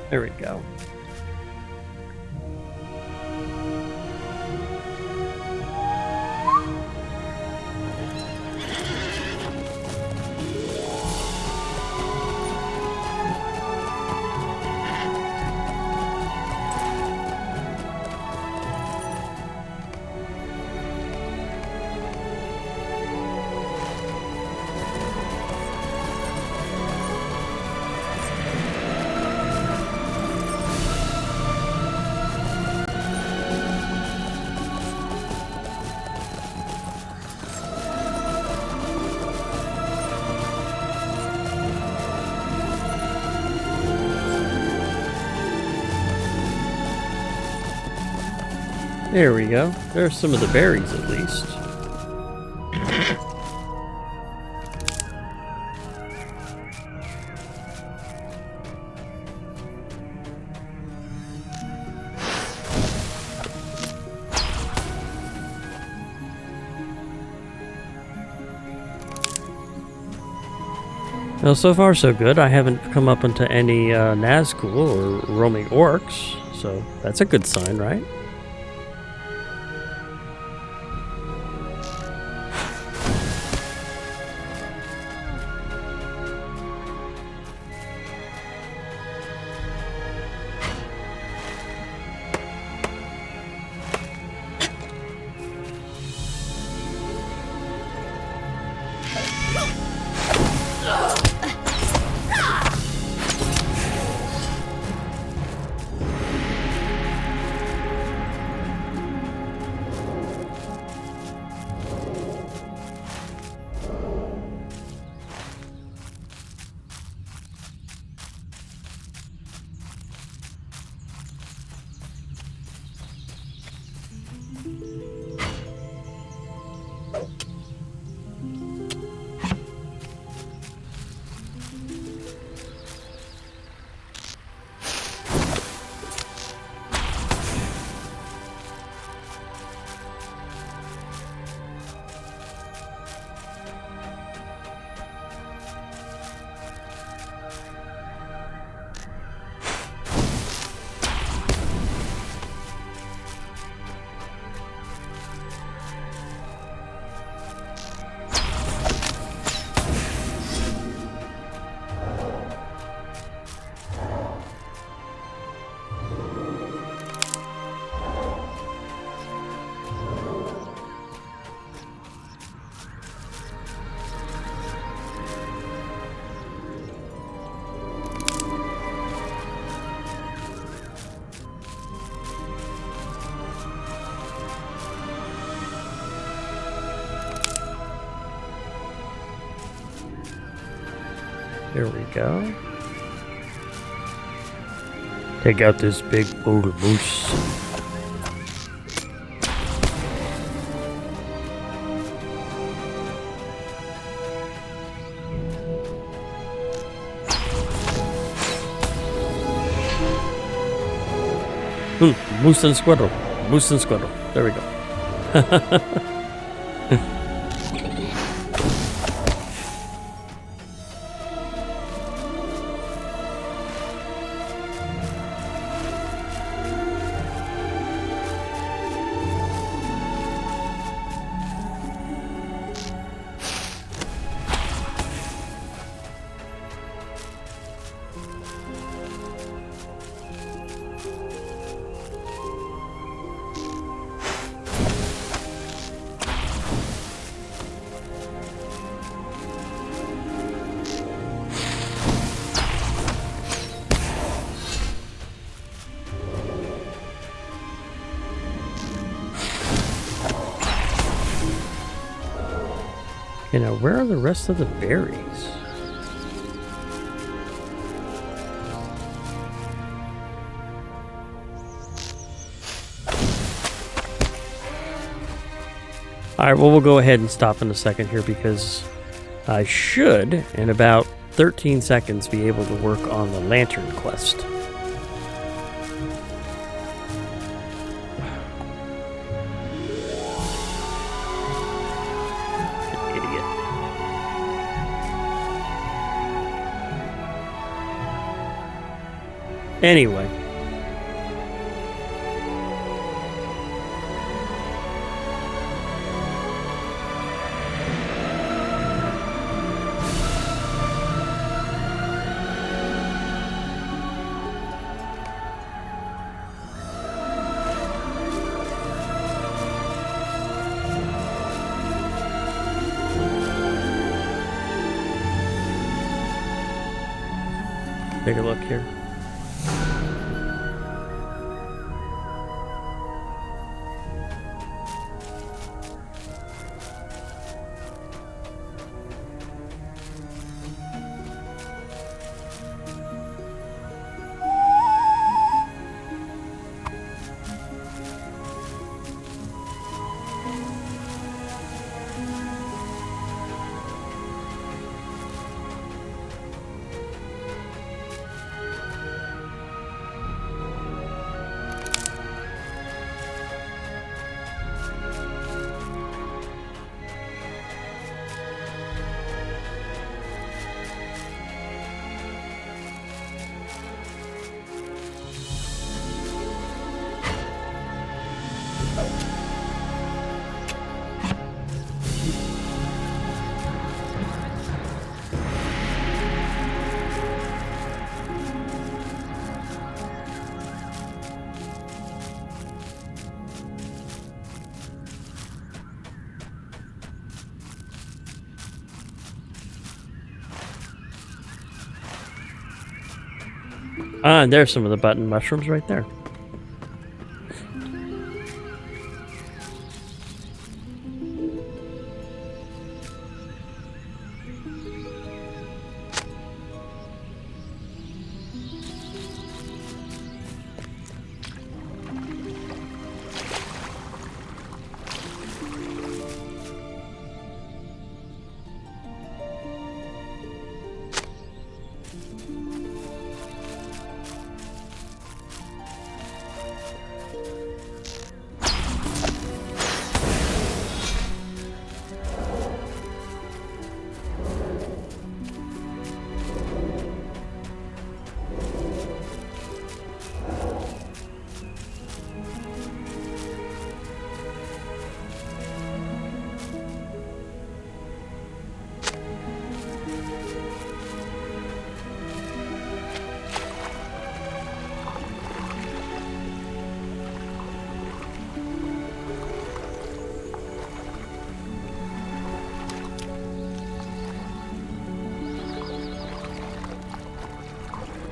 There we go. There we go. There's some of the berries, at least. Well, so far so good. I haven't come up into any Nazgul or roaming orcs, so that's a good sign, right? There we go. Take out this big old moose. Moose and squirrel. Moose and squirrel. There we go. Okay, now where are the rest of the berries? Alright, well, we'll go ahead and stop in a second here because I should, in about 13 seconds, be able to work on the lantern quest. Idiot. Anyway. Take a look here. Ah, and there's some of the button mushrooms right there.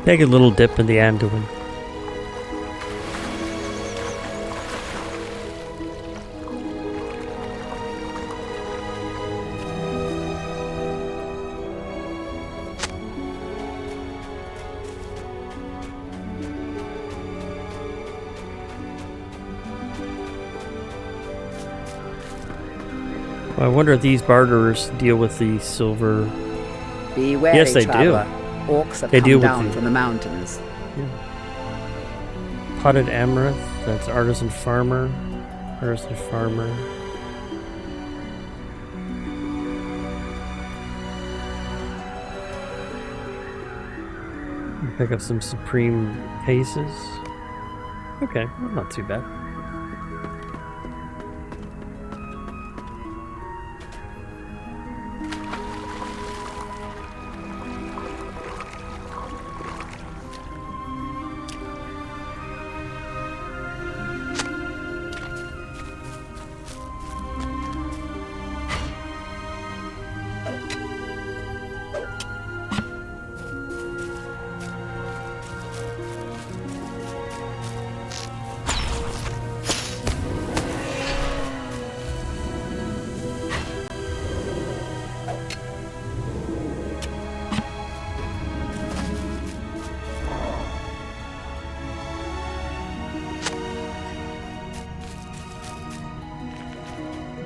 Take a little dip in the Anduin. Well, I wonder if these barterers deal with the silver. Be wary, Yes, they do. traveler. Orcs have They deal come with down the- from the mountains. Potted amaranth. That's artisan farmer. Artisan farmer. Pick up some supreme paces. Okay, well, not too bad.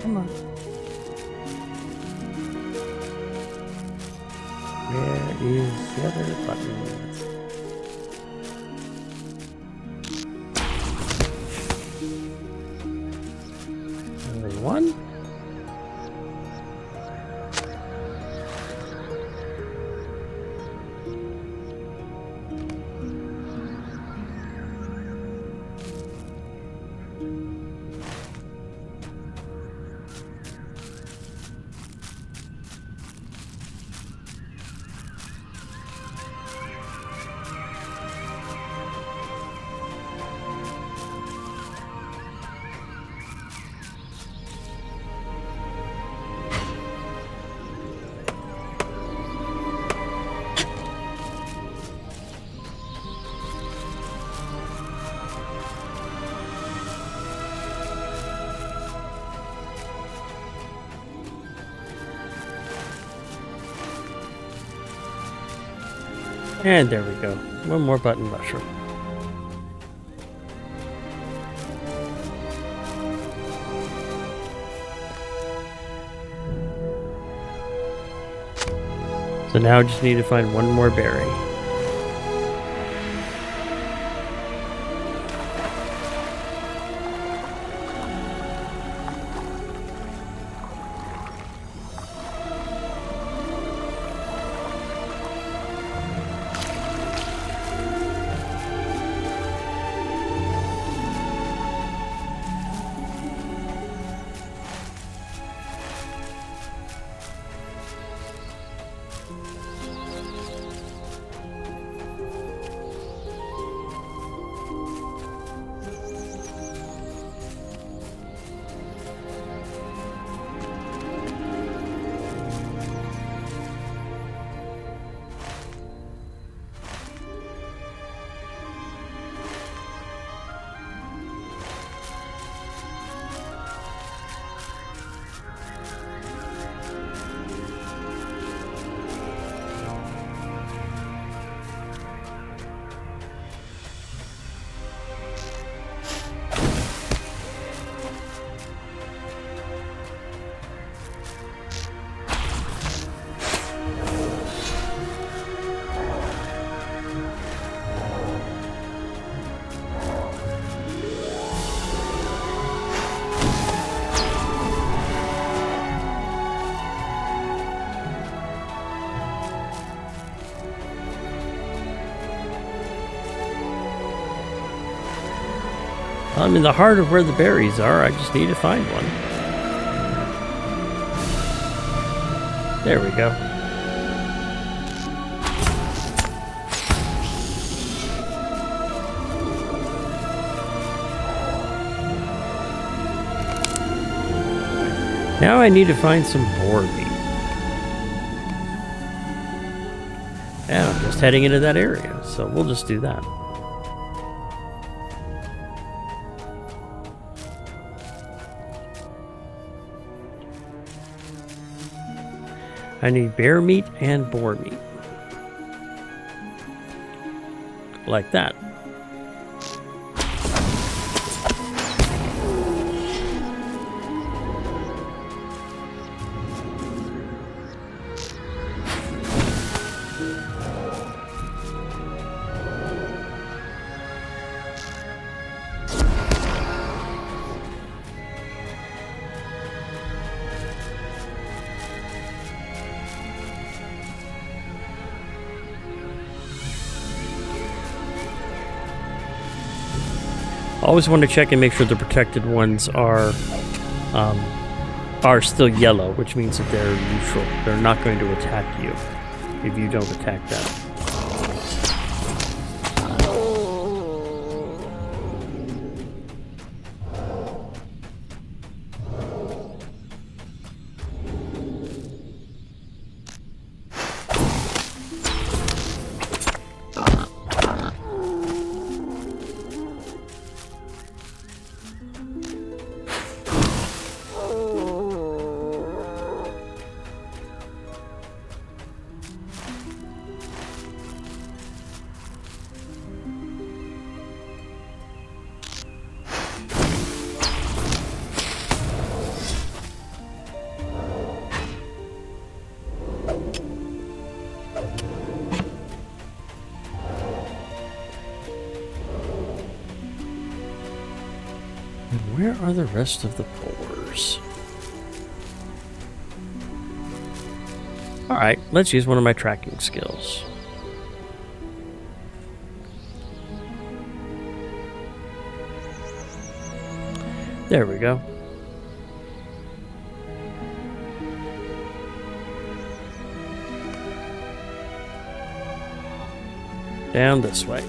Come on. Where is the other button? Only one? And there we go. One more button mushroom. So now I just need to find one more berry. I'm in the heart of where the berries are. I just need to find one. There we go. Now I need to find some boar meat. And I'm just heading into that area, so we'll just do that. I need bear meat and boar meat. Like that. Always want to check and make sure the protected ones are still yellow, which means that they're neutral. They're not going to attack you if you don't attack them. Where are the rest of the boars? Alright, let's use one of my tracking skills. There we go. Down this way.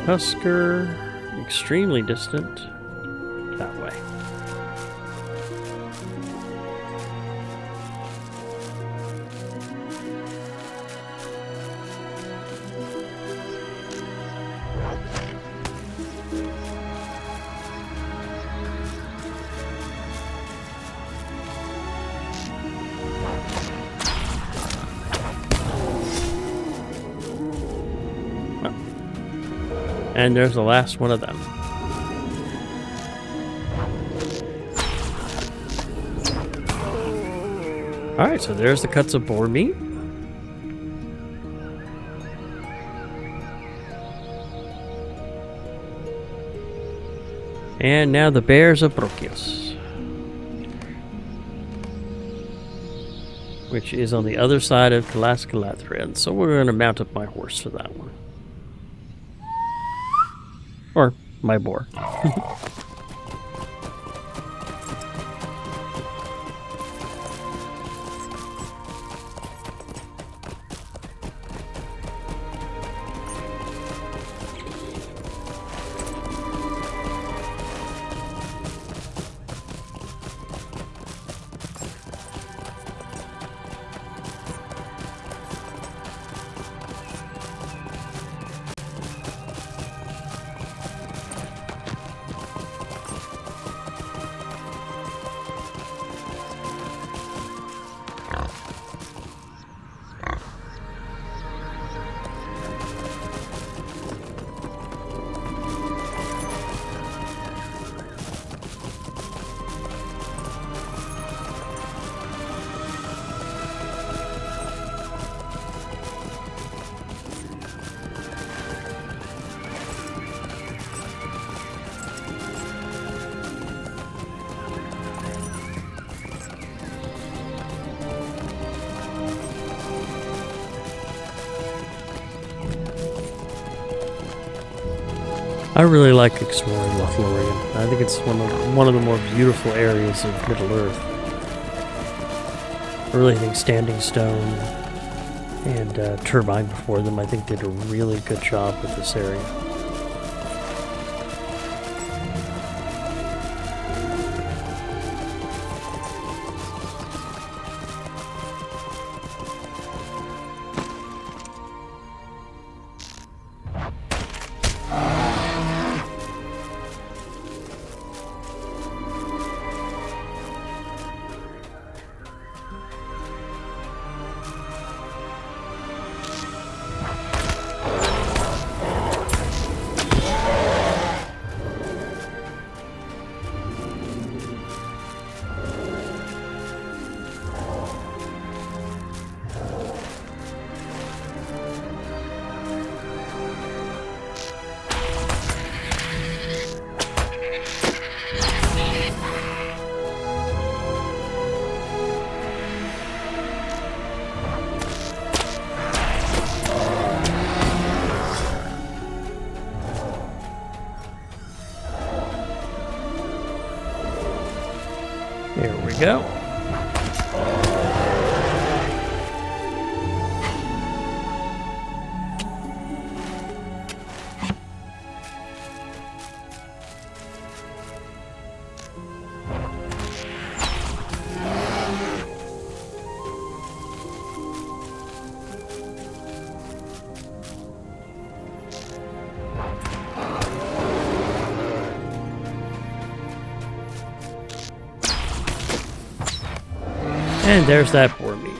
Husker, extremely distant, that way. And there's the last one of them. Alright, so there's the cuts of boar meat. And now the bears of Brokios, which is on the other side of Galascalatria. So we're going to mount up my horse for that one. Or my boar. I really like exploring Lothlorien. I think it's one of the more beautiful areas of Middle Earth. I really think Standing Stone and Turbine before them, I think did a really good job with this area. There we go. And there's that poor meat.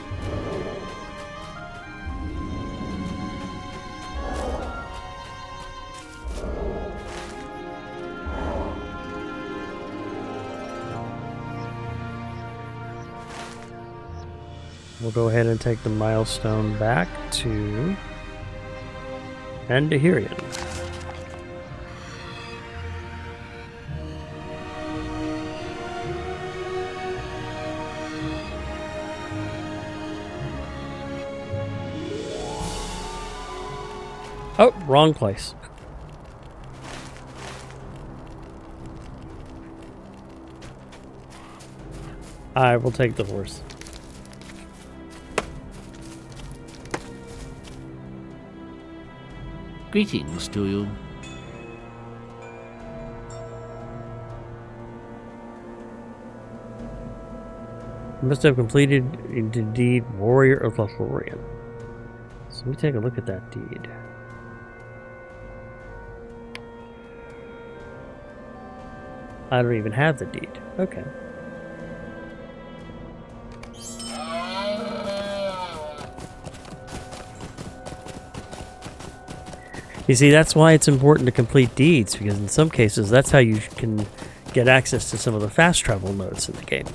We'll go ahead and take the milestone back to Andahirian. Oh, wrong place. I will take the horse. Greetings to you. You must have completed the deed Warrior of Lothlorien. So let me take a look at that deed. I don't even have the deed. Okay. You see, that's why it's important to complete deeds, because in some cases, that's how you can get access to some of the fast travel modes in the game.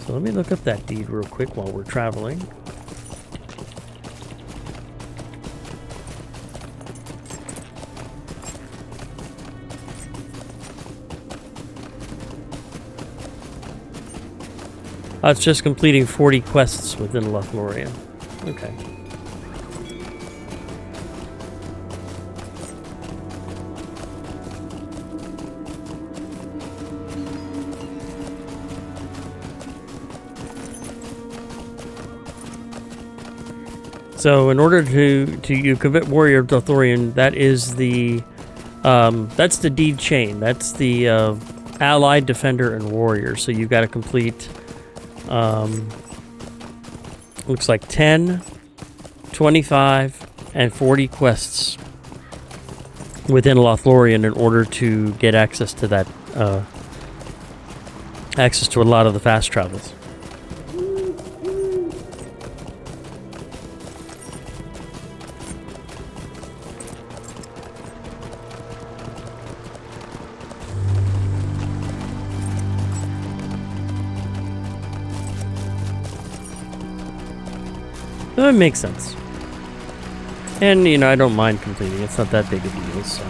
So let me look up that deed real quick while we're traveling. It's just completing 40 quests within Lothlorien. Okay. So in order to you commit Warrior of Lothlorien, that is the that's the deed chain. That's the allied, defender, and warrior. So you've got to complete looks like 10, 25, and 40 quests within Lothlorien in order to get access to that access to a lot of the fast travels. That makes sense. And, you know, I don't mind completing. It's not that big a deal, so.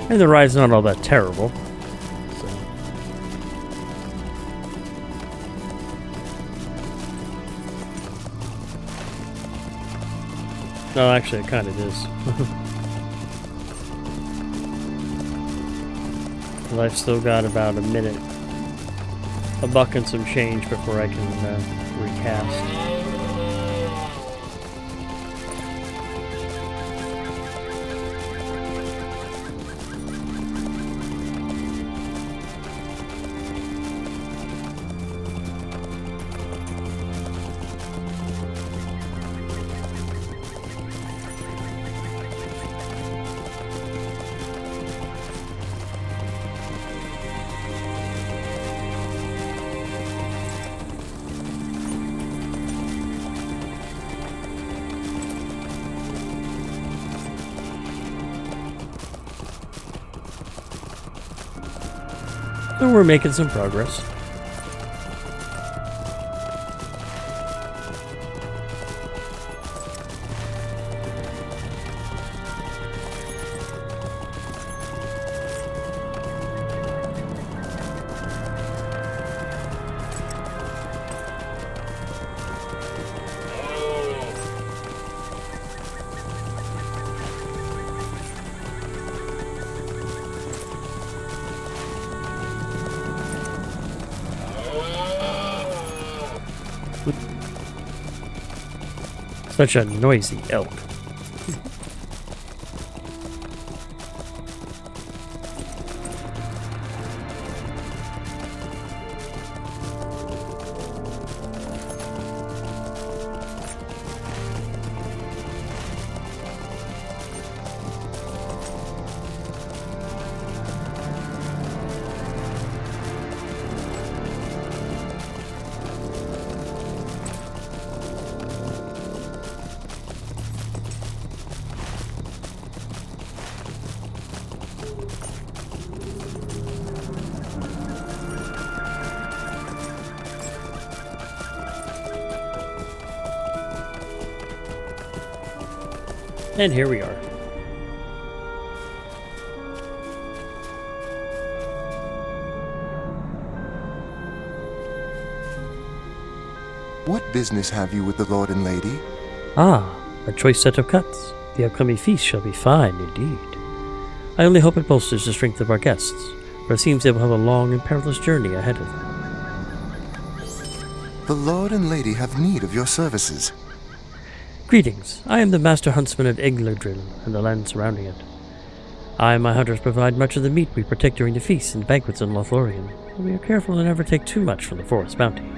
And the ride's not all that terrible. So. No, actually, it kind of is. Well, I've still got about a minute, $1 and some change before I can recast. So we're making some progress. Such a noisy elk. And here we are. What business have you with the Lord and Lady? Ah, a choice set of cuts. The upcoming feast shall be fine indeed. I only hope it bolsters the strength of our guests, for it seems they will have a long and perilous journey ahead of them. The Lord and Lady have need of your services. Greetings. I am the Master Huntsman of Egladrill and the land surrounding it. I and my hunters provide much of the meat we protect during the feasts and banquets in Lothlorien, but we are careful to never take too much from the forest bounty.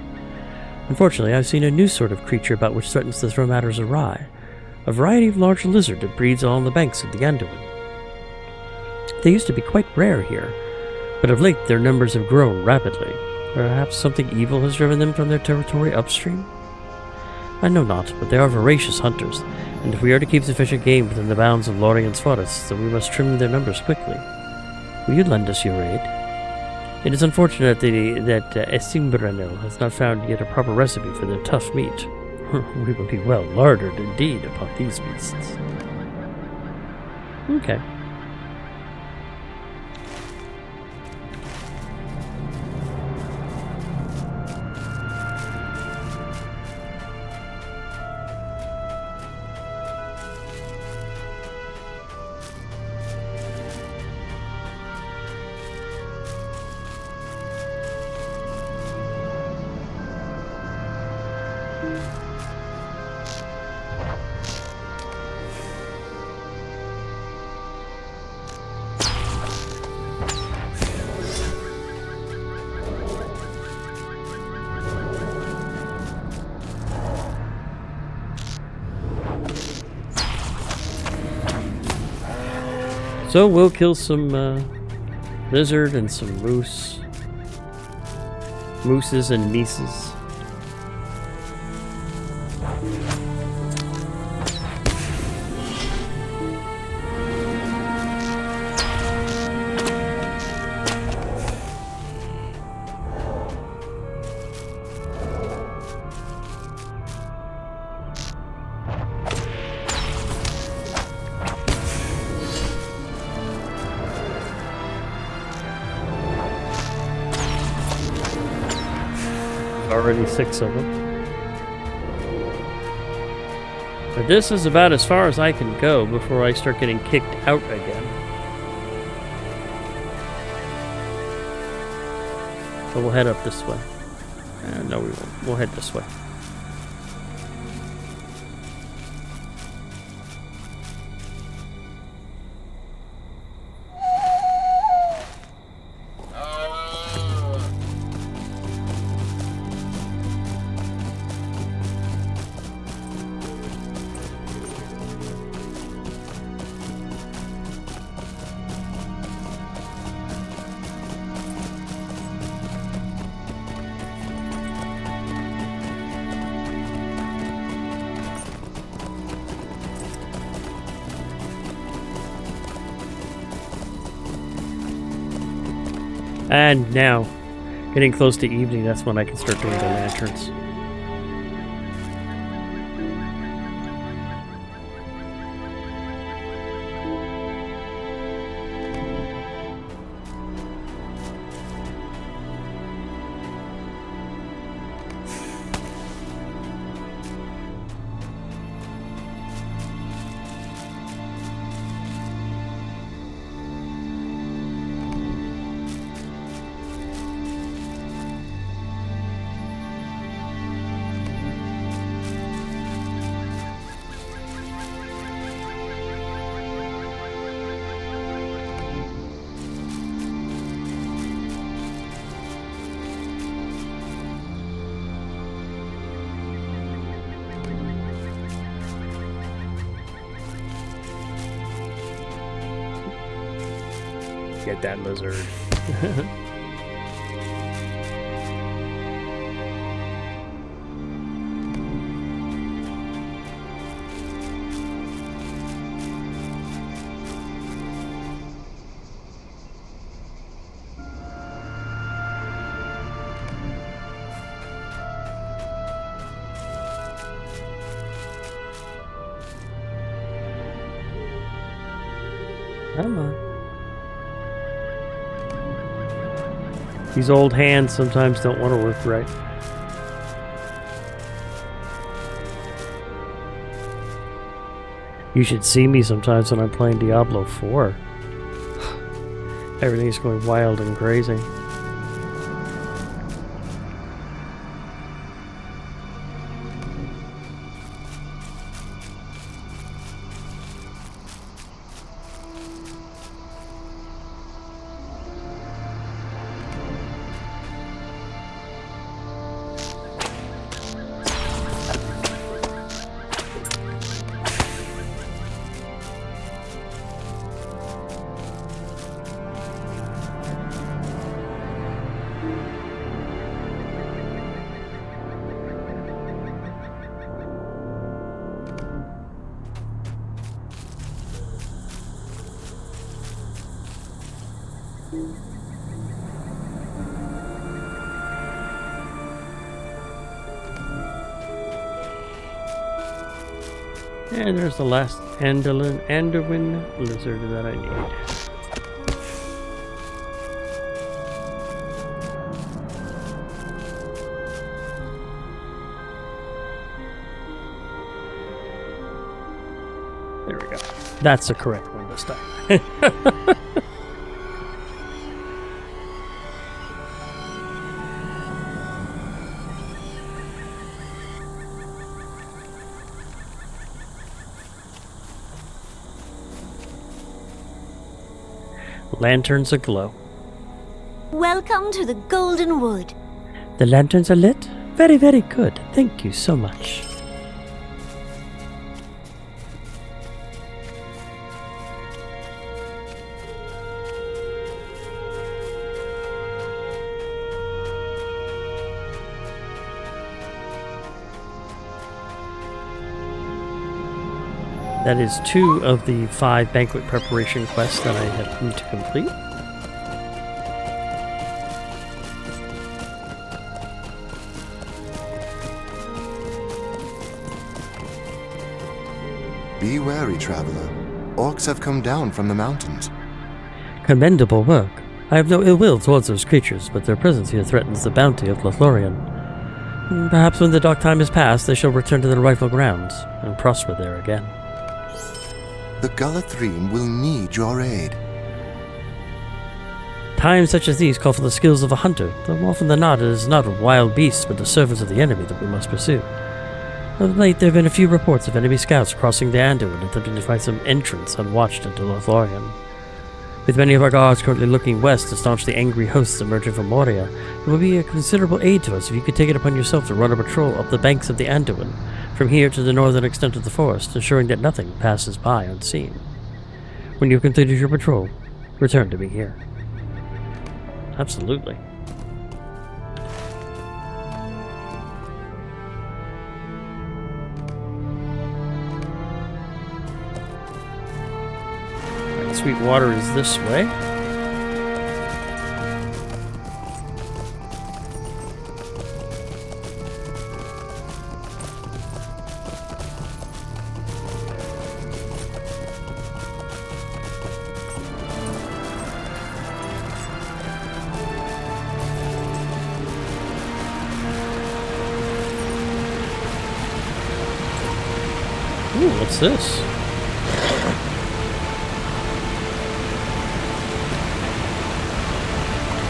Unfortunately, I've seen a new sort of creature about which threatens to throw matters awry, a variety of large lizard that breeds along the banks of the Anduin. They used to be quite rare here, but of late their numbers have grown rapidly. Perhaps something evil has driven them from their territory upstream? I know not, but they are voracious hunters, and if we are to keep sufficient game within the bounds of Lorien's forests, then we must trim their numbers quickly. Will you lend us your aid? It is unfortunate that Esimbranil has not found yet a proper recipe for their tough meat. We will be well lardered indeed upon these beasts. Okay. So we'll kill some lizard and some mooses and nieces. already 6 of them. But this is about as far as I can go before I start getting kicked out again. So we'll head up this way. No, we won't. We'll head this way. And now, getting close to evening, that's when I can start doing the lanterns. Get that lizard. Come on. These old hands sometimes don't want to work right. You should see me sometimes when I'm playing Diablo 4. Everything's going wild and crazy. And there's the last Anduin lizard that I need. There we go. That's the correct one this time. Lanterns aglow. Welcome to the Golden Wood. The lanterns are lit? Very, very good. Thank you so much. That is 2 of the 5 banquet preparation quests that I have need to complete. Be wary, traveler. Orcs have come down from the mountains. Commendable work. I have no ill will towards those creatures, but their presence here threatens the bounty of Lothlorien. Perhaps when the dark time is past, they shall return to their rightful grounds and prosper there again. The Galathrene will need your aid. Times such as these call for the skills of a hunter, though more often than not it is not wild beasts but the servants of the enemy that we must pursue. Of late there have been a few reports of enemy scouts crossing the Anduin attempting to find some entrance unwatched into Lothlorien. With many of our guards currently looking west to staunch the angry hosts emerging from Moria, it would be a considerable aid to us if you could take it upon yourself to run a patrol up the banks of the Anduin, from here to the northern extent of the forest, ensuring that nothing passes by unseen. When you've completed your patrol, return to me here. Absolutely. Sweet water is this way. Ooh, what's this?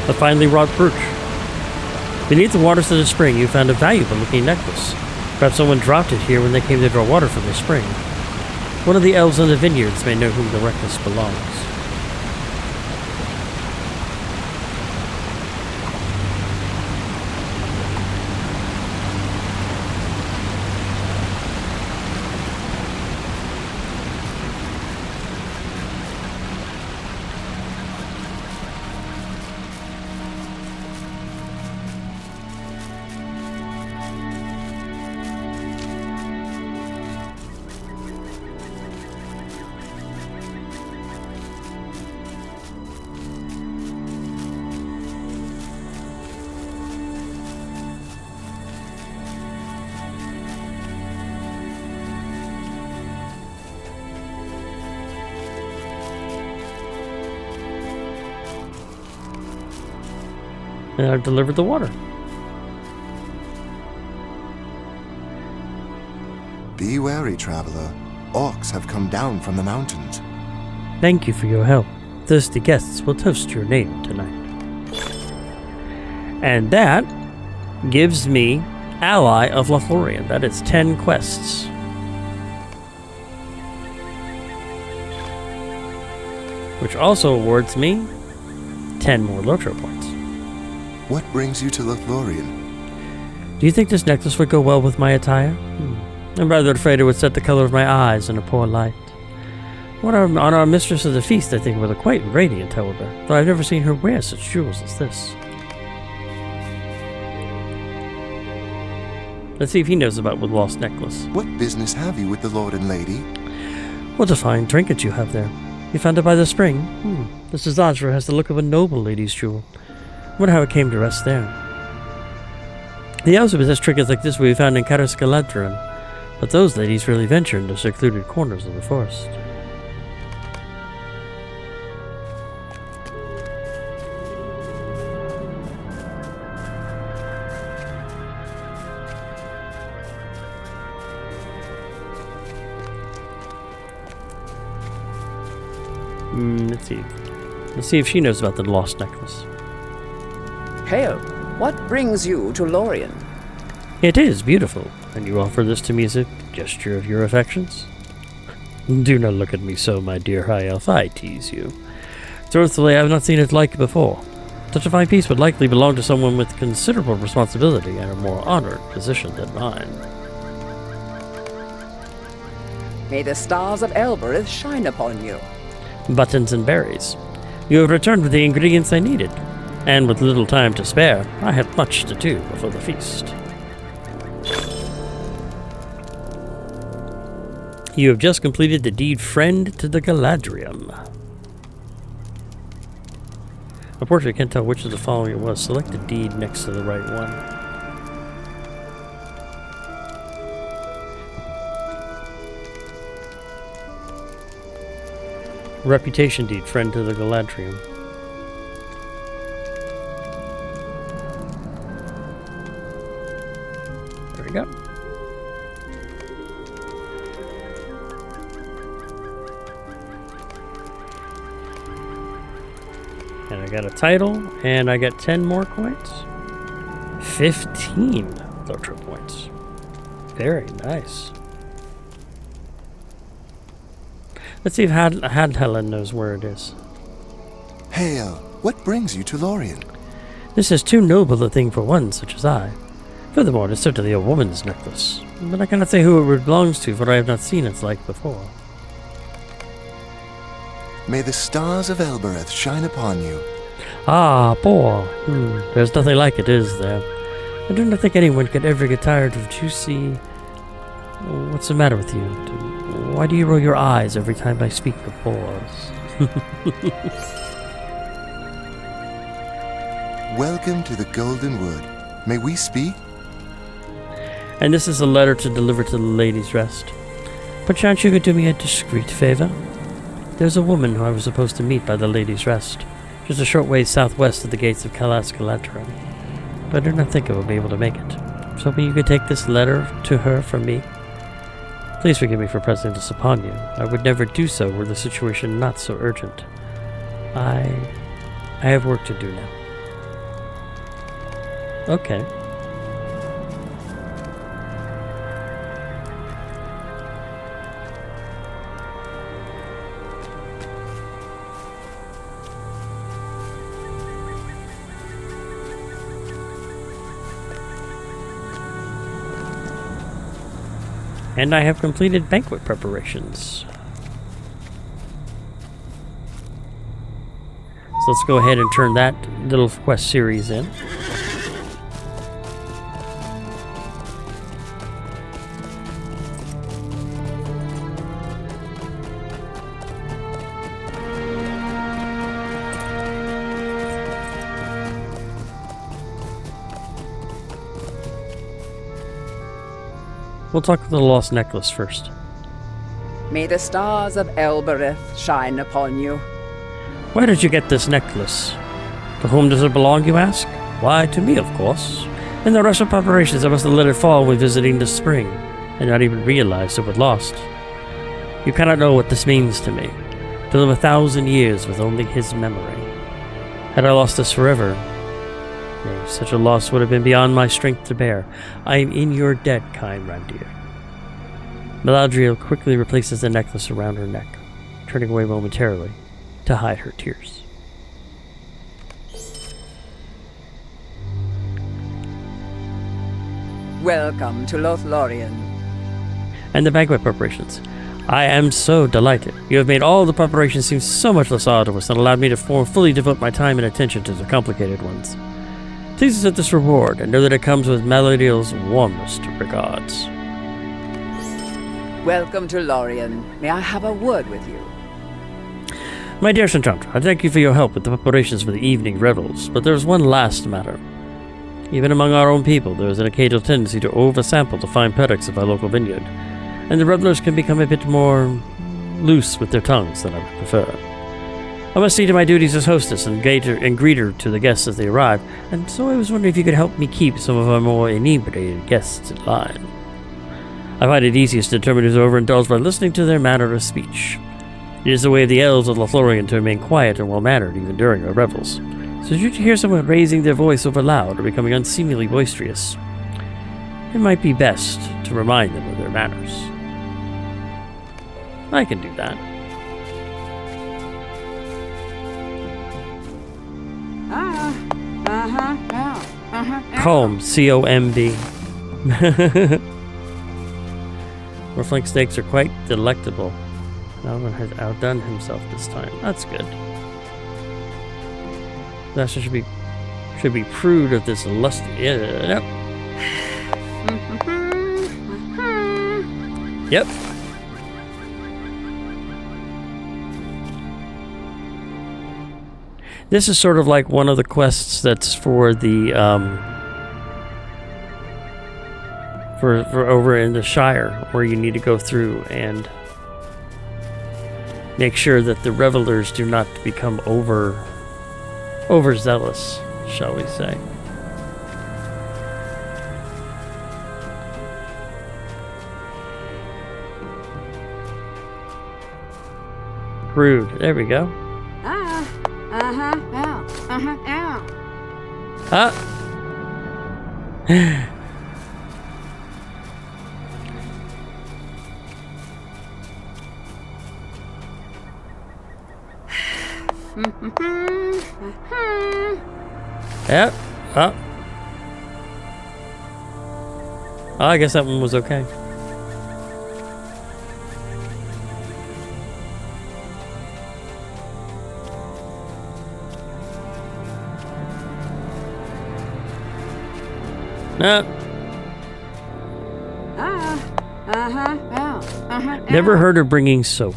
A finely wrought brooch. Beneath the waters of the spring, you found a valuable-looking necklace. Perhaps someone dropped it here when they came to draw water from the spring. One of the elves in the vineyards may know whom the necklace belongs. And I've delivered the water. Be wary, traveler. Orcs have come down from the mountains. Thank you for your help. Thirsty guests will toast your name tonight. And that gives me Ally of Lothlorien. That is 10 quests. Which also awards me 10 more LOTRO points. What brings you to Lothlorien? Do you think this necklace would go well with my attire? I'm rather afraid it would set the color of my eyes in a poor light. On our mistress of the feast, I think it would look quite radiant, however, though I've never seen her wear such jewels as this. Let's see if he knows about the lost necklace. What business have you with the lord and lady? What a fine trinket you have there. You found it by the spring? This Azazra has the look of a noble lady's jewel. Wonder how it came to rest there. The elves who possess trinkets like this will be found in Cariscaladrin, but those ladies rarely venture into secluded corners of the forest. Let's see. Let's see if she knows about the lost necklace. Hail, what brings you to Lorien? It is beautiful, and you offer this to me as a gesture of your affections? Do not look at me so, my dear high elf, I tease you. Truthfully, I have not seen its like before. Such a fine piece would likely belong to someone with considerable responsibility and a more honored position than mine. May the stars of Elbereth shine upon you. Buttons and berries. You have returned with the ingredients I needed, and with little time to spare, I had much to do before the feast. You have just completed the deed Friend to the Galadrium. Unfortunately, I can't tell which of the following it was. Select the deed next to the right one. Reputation deed, Friend to the Galadrium. we go. And I got a title, and I got 10 more coins. 15 LOTRO points. Very nice. Let's see if Helen knows where it is. Hail, what brings you to Lorien? This is too noble a thing for one such as I. Furthermore, it is certainly a woman's necklace, but I cannot say who it belongs to, for I have not seen its like before. May the stars of Elbereth shine upon you. Ah, poor. There's nothing like it, is there? I do not think anyone could ever get tired of juicy... What's the matter with you? Why do you roll your eyes every time I speak of boars? Welcome to the Golden Wood. May we speak? And this is a letter to deliver to the Lady's Rest. Perchance you could do me a discreet favor? There's a woman who I was supposed to meet by the Lady's Rest, just a short ways southwest of the gates of Calascalatrum. But I do not think I will be able to make it. I was hoping you could take this letter to her from me. Please forgive me for pressing this upon you. I would never do so were the situation not so urgent. I have work to do now. Okay. And I have completed banquet preparations. So let's go ahead and turn that little quest series in. We'll talk with the lost necklace first. May the stars of Elbereth shine upon you. Where did you get this necklace? To whom does it belong, you ask? Why, to me, of course. In the rush of preparations, I must have let it fall when visiting this spring, and not even realized it was lost. You cannot know what this means to me. To live 1,000 years with only his memory. Had I lost this forever, no, such a loss would have been beyond my strength to bear. I am in your debt, kind Randir. Meladriel quickly replaces the necklace around her neck, turning away momentarily to hide her tears. Welcome to Lothlorien. And the banquet preparations. I am so delighted. You have made all the preparations seem so much less arduous and allowed me to fully devote my time and attention to the complicated ones. Please accept this reward and know that it comes with Meladriel's warmest regards. Welcome to Lorien. May I have a word with you? My dear Santandra, I thank you for your help with the preparations for the evening revels, but there is one last matter. Even among our own people, there is an occasional tendency to oversample the fine products of our local vineyard, and the revelers can become a bit more loose with their tongues than I would prefer. I must see to my duties as hostess and greeter to the guests as they arrive, and so I was wondering if you could help me keep some of our more inebriated guests in line. I find it easiest to determine who's overindulged by listening to their manner of speech. It is the way of the elves of Lothlorien to remain quiet and well-mannered even during our revels. So should you hear someone raising their voice over loud or becoming unseemly boisterous, it might be best to remind them of their manners. I can do that. Comb, C-O-M-B. Morfling steaks are quite delectable. Alvin has outdone himself this time. That's good. That should be prude of this lusty. Yep. Yep. This is sort of like one of the quests that's for the for over in the Shire, where you need to go through and make sure that the revelers do not become overzealous, shall we say. Rude. There we go. Ah. Yep. Oh. Oh, I guess that one was okay. No. Never heard of bringing soap.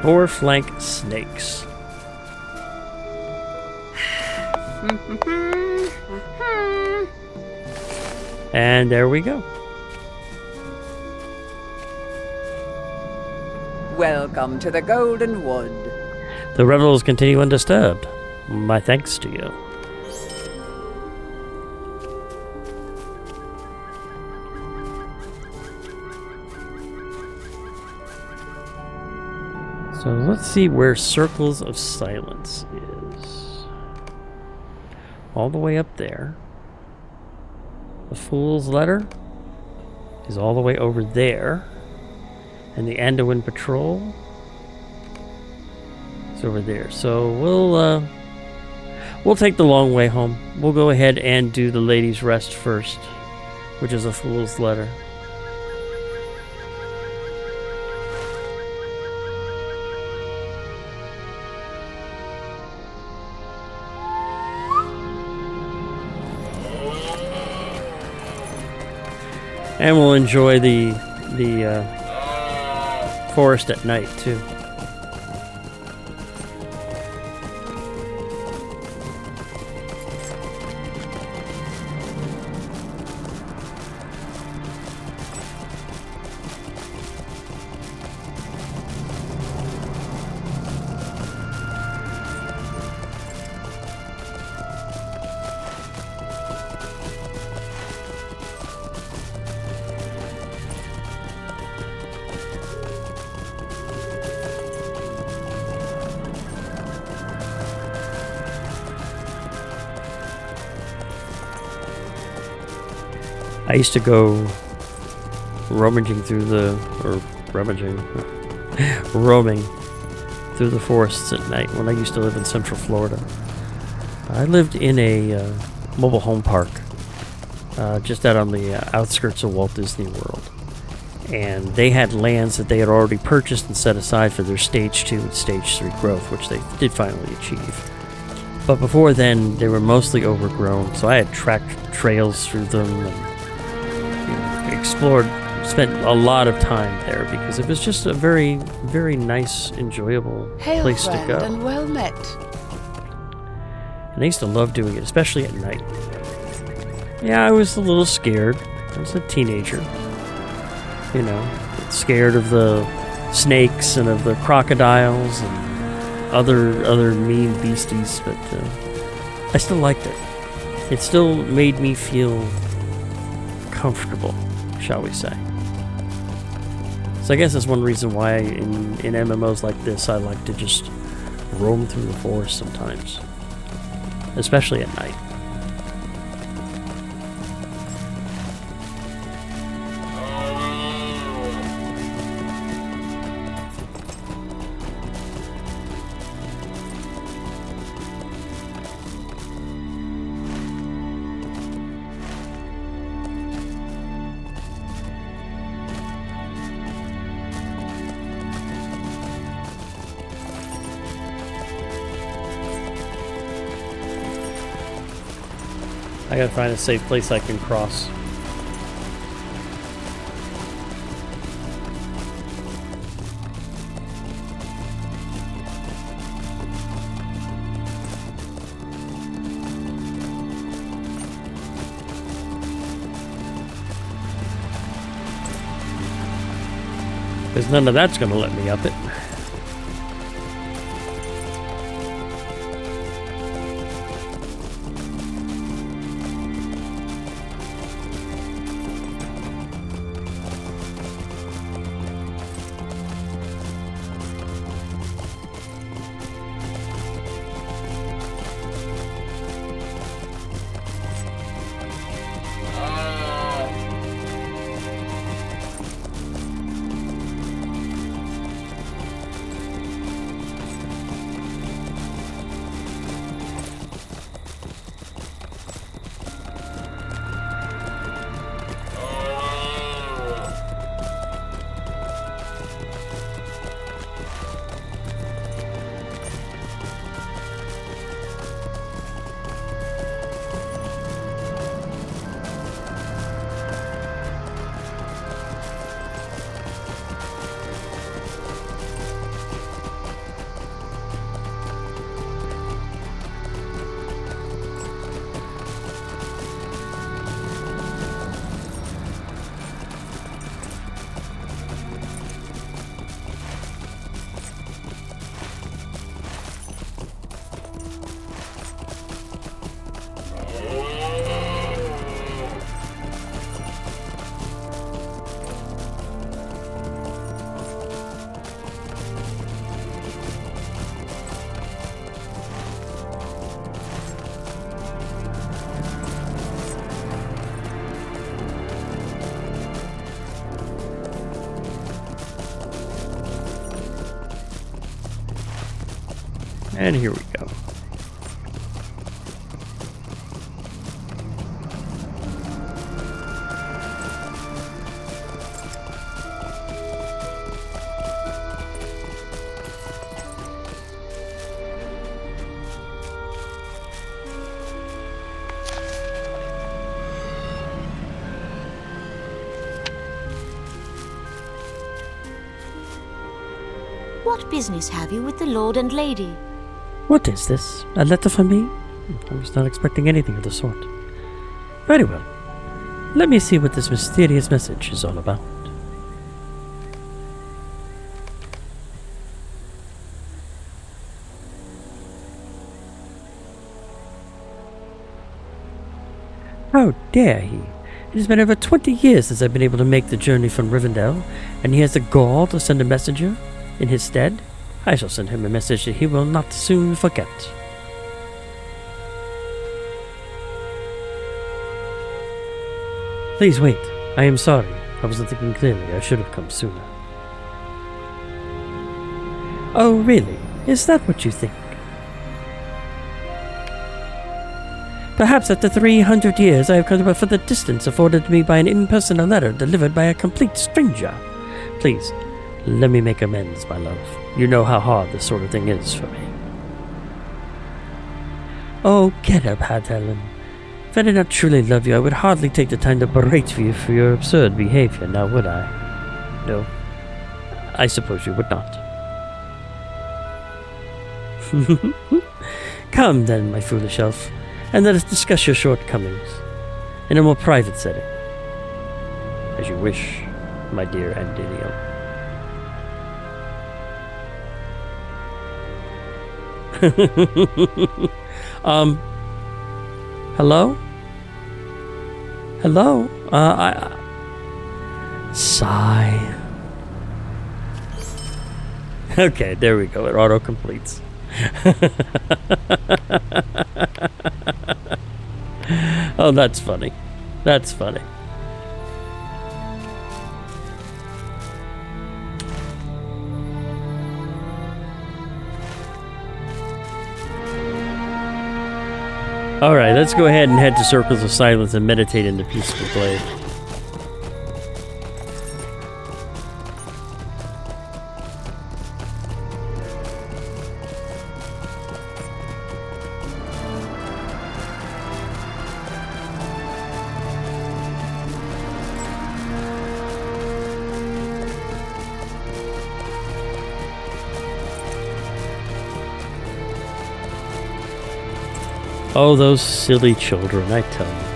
Or flank snakes. And there we go. Welcome to the Golden Wood. The revels continue undisturbed. My thanks to you. So let's see where Circles of Silence is. All the way up there. The Fool's Letter is all the way over there. And the Anduin Patrol is over there. So we'll take the long way home. We'll go ahead and do the Lady's Rest first, which is a Fool's Letter. And we'll enjoy the forest at night too. I used to go roaming through the forests at night when I used to live in Central Florida. I lived in a mobile home park just out on the outskirts of Walt Disney World. And they had lands that they had already purchased and set aside for their Stage 2 and Stage 3 growth, which they did finally achieve. But before then, they were mostly overgrown, so I had tracked trails through them and explored, spent a lot of time there because it was just a very, very nice, enjoyable place to go. And well met. And I used to love doing it, especially at night. Yeah, I was a little scared. I was a teenager. You know, scared of the snakes and of the crocodiles and other mean beasties, but I still liked it. It still made me feel comfortable, shall we say. So I guess that's one reason why in MMOs like this I like to just roam through the forest sometimes, especially at night. I gotta find a safe place I can cross. Because none of that's gonna let me up it. And here we go. What business have you with the Lord and Lady? What is this? A letter for me? I was not expecting anything of the sort. Very well. Let me see what this mysterious message is all about. How dare he? It has been over 20 years since I've been able to make the journey from Rivendell, and he has the gall to send a messenger in his stead. I shall send him a message that he will not soon forget. Please wait. I am sorry. I wasn't thinking clearly. I should have come sooner. Oh, really? Is that what you think? Perhaps after 300 years I have come for the distance afforded me by an impersonal letter delivered by a complete stranger. Please, let me make amends, my love. You know how hard this sort of thing is for me. Oh, get up, Hat Helen. If I did not truly love you, I would hardly take the time to berate you for your absurd behavior, now would I? No, I suppose you would not. Come then, my foolish elf, and let us discuss your shortcomings in a more private setting. As you wish, my dear Andinium. Hello? Hello? Sigh. Okay, there we go. It auto-completes. Oh, that's funny. That's funny. Alright, let's go ahead and head to Circles of Silence and meditate in the peaceful glade. Oh, those silly children, I tell you.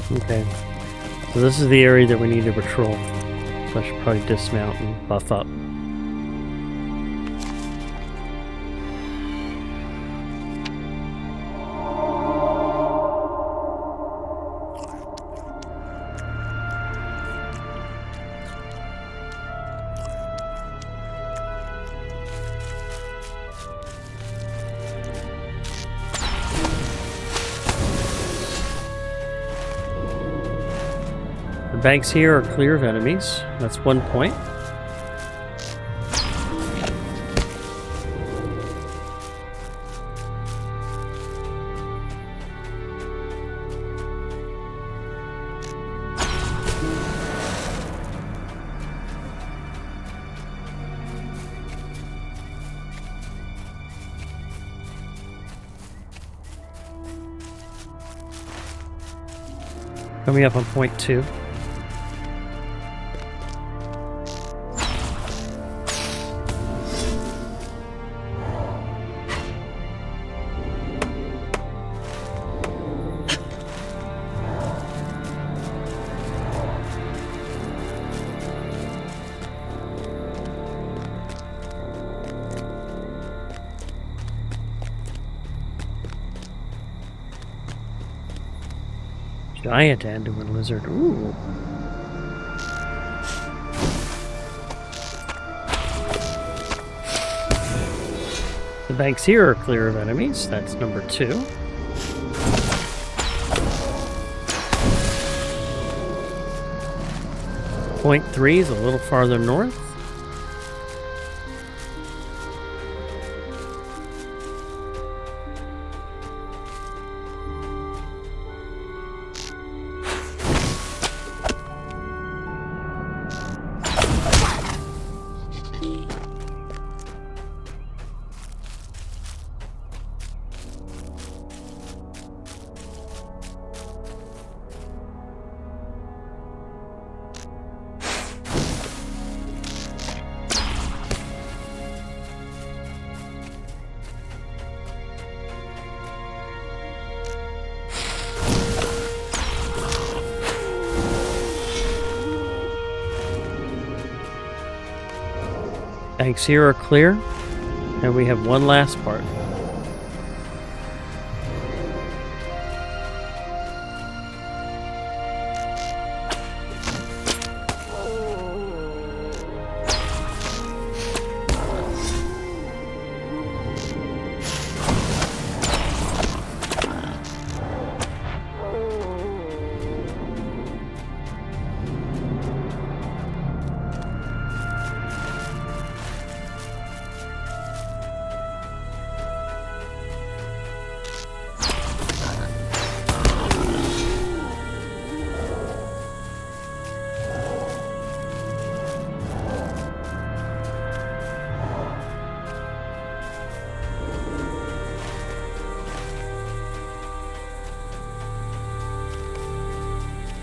Okay, so this is the area that we need to patrol. So I should probably dismount and buff up. The banks here are clear of enemies. That's 1 point. Coming up on point 2. Giant Anduin lizard. Ooh. The banks here are clear of enemies. That's number 2. Point 3 is a little farther north. Banks here are clear, and we have one last part.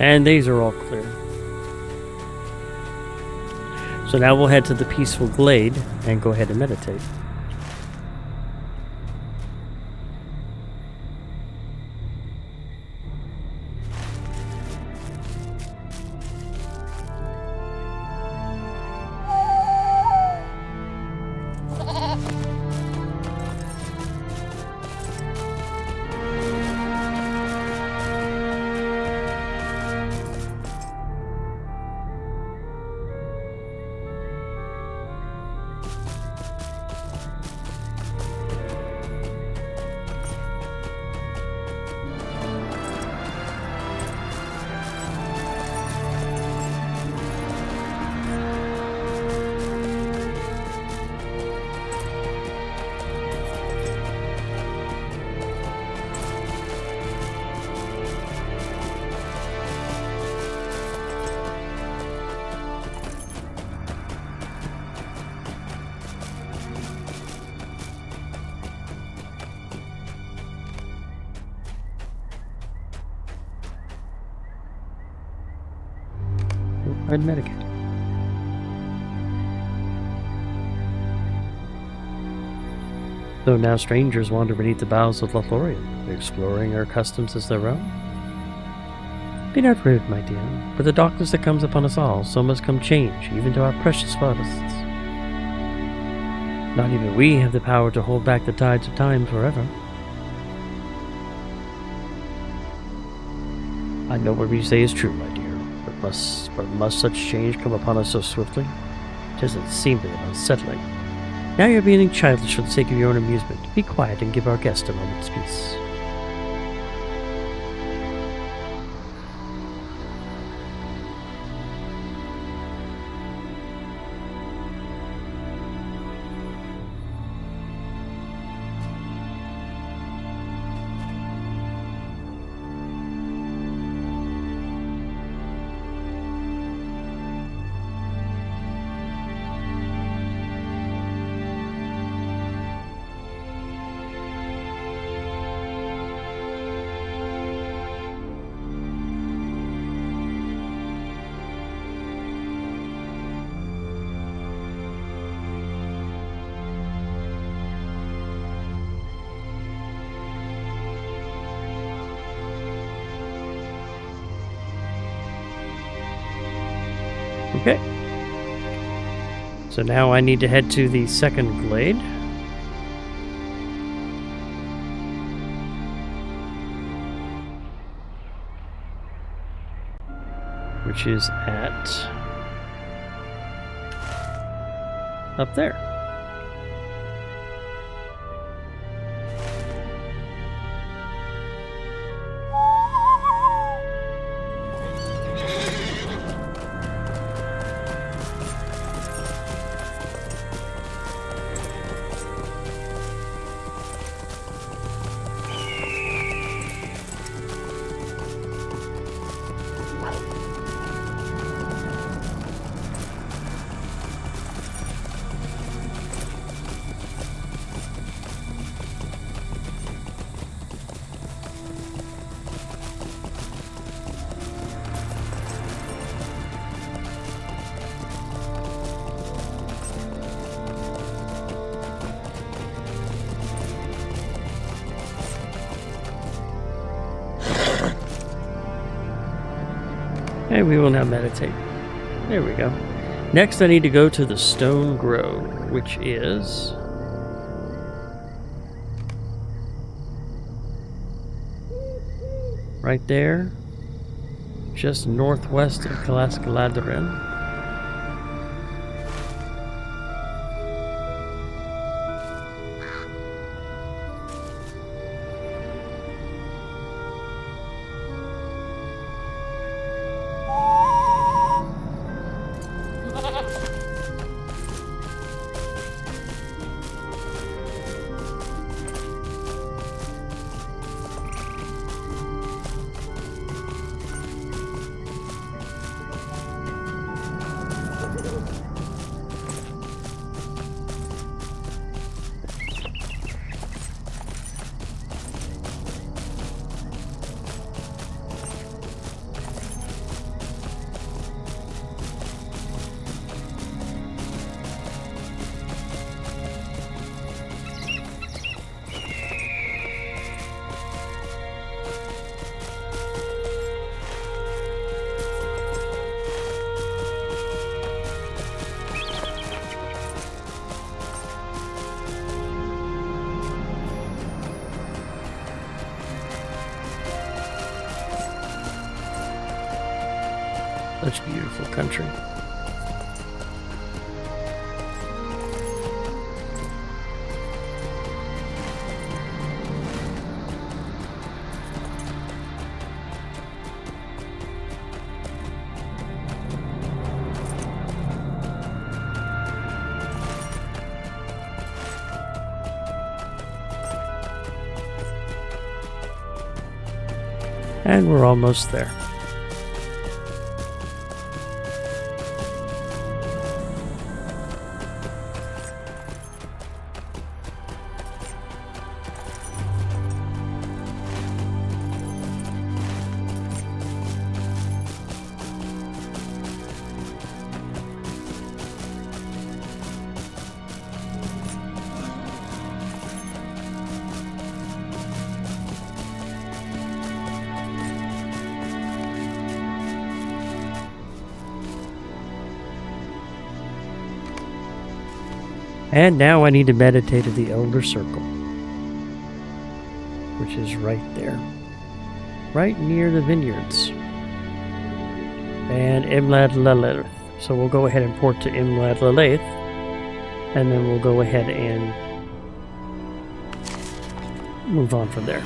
And these are all clear. So now we'll head to the peaceful glade and go ahead and meditate. I'd medicate. Though now strangers wander beneath the boughs of Lothlorien, exploring our customs as their own. Be not rude, my dear, for the darkness that comes upon us all, so must come change, even to our precious forests. Not even we have the power to hold back the tides of time forever. I know what you say is true, my dear, but must such change come upon us so swiftly? 'Tis unseemly and unsettling. Now you're being childish for the sake of your own amusement. Be quiet and give our guest a moment's peace. Okay. So now I need to head to the second glade. Which is at up there. And we will now meditate. There we go. Next, I need to go to the Stone Grove, which is right there, just northwest of Kalaskaladrin. Such beautiful country. And we're almost there. And now I need to meditate at the Elder Circle, which is right there, right near the vineyards. And Imlad Lalith. So we'll go ahead and port to Imlad Lalith, and then we'll go ahead and move on from there.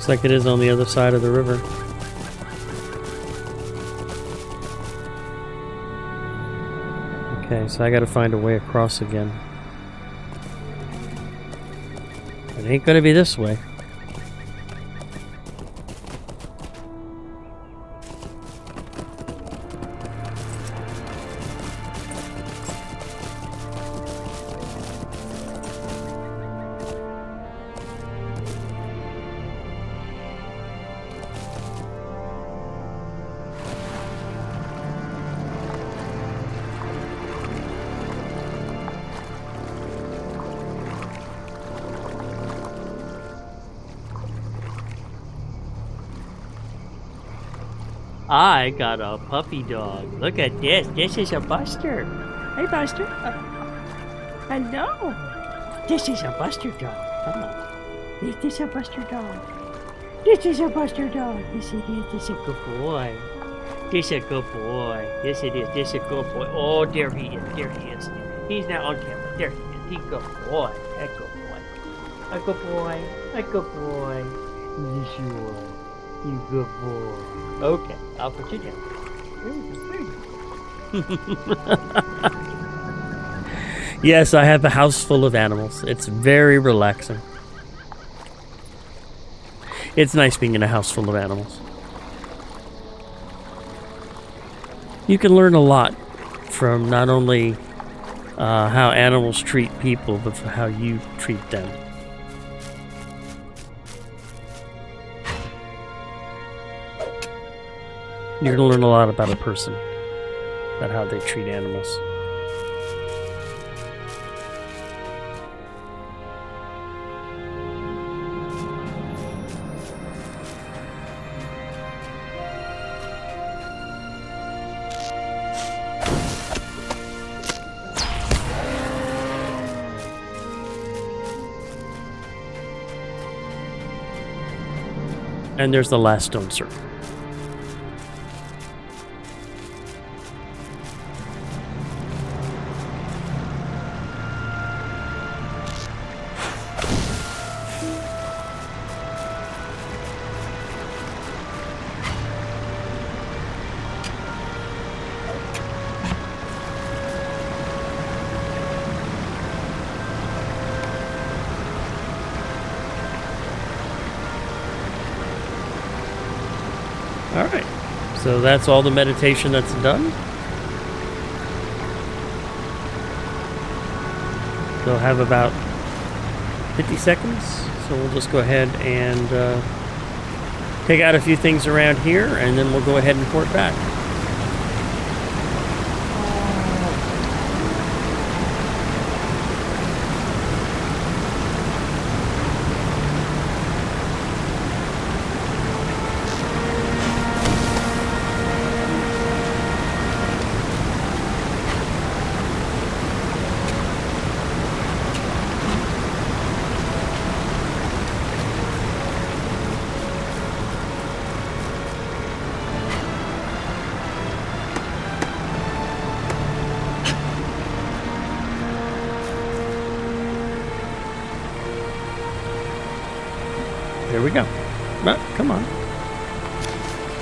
Looks like it is on the other side of the river. Okay, so I gotta find a way across again. It ain't gonna be this way. I got a puppy dog. Look at this. This is a Buster. Hey, Buster. Hello. This is a Buster dog. Come on. Is this a Buster dog? This is a Buster dog. Yes, it is. This is a good boy. This is a good boy. Yes, it is. This is a good boy. Oh, there he is. There he is. He's now on camera. There he is. He's a good boy. A good boy. A good boy. A good boy. Yes, you are. You good boy. Okay, I'll put you down. Yes, I have a house full of animals. It's very relaxing. It's nice being in a house full of animals. You can learn a lot from not only how animals treat people, but for how you treat them. You're going to learn a lot about a person, about how they treat animals. And there's the last stone circle. Alright, so that's all the meditation that's done. They'll have about 50 seconds, so we'll just go ahead and take out a few things around here, and then we'll go ahead and port back. There we go. Well, come on.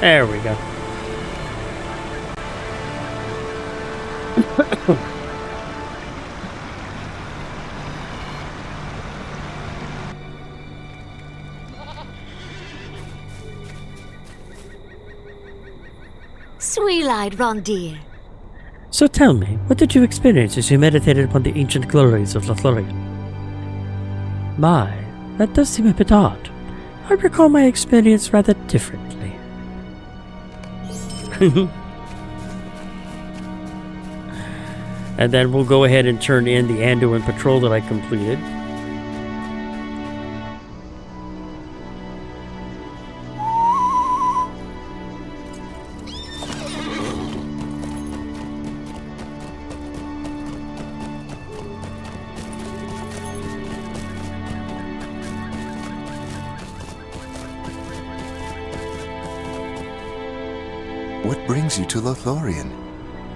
There we go. Sweet-eyed Rondir. So tell me, what did you experience as you meditated upon the ancient glories of Lothlorien? My, that does seem a bit odd. I recall my experience rather differently. And then we'll go ahead and turn in the Anduin patrol that I completed. What brings you to Lothlorien?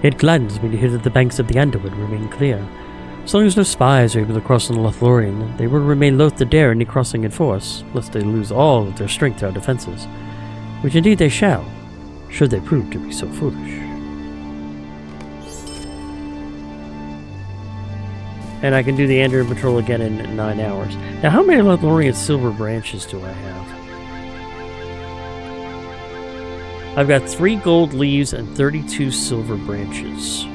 It gladdens me to hear that the banks of the Underwood remain clear. As long as no spies are able to cross on the Lothlorien, they will remain loath to dare any crossing in force, lest they lose all of their strength to our defenses, which indeed they shall, should they prove to be so foolish. And I can do the Andrew patrol again in 9 hours. Now, how many Lothlorien silver branches do I have? I've got 3 gold leaves and 32 silver branches.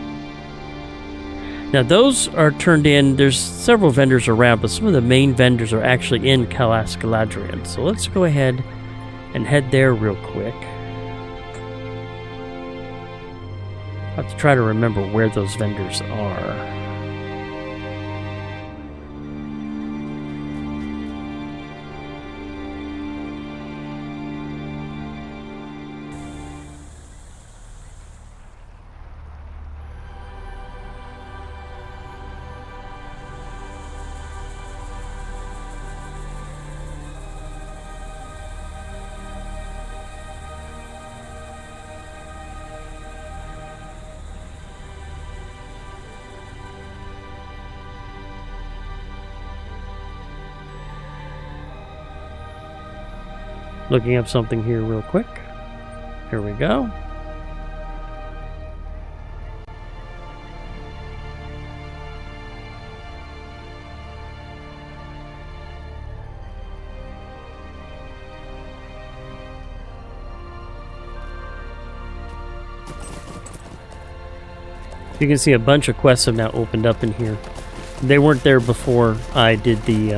Now, those are turned in. There's several vendors around, but some of the main vendors are actually in Calas Galadriel. So let's go ahead and head there real quick. I have to try to remember where those vendors are. Looking up something here real quick. Here we go. You can see a bunch of quests have now opened up in here. They weren't there before I did the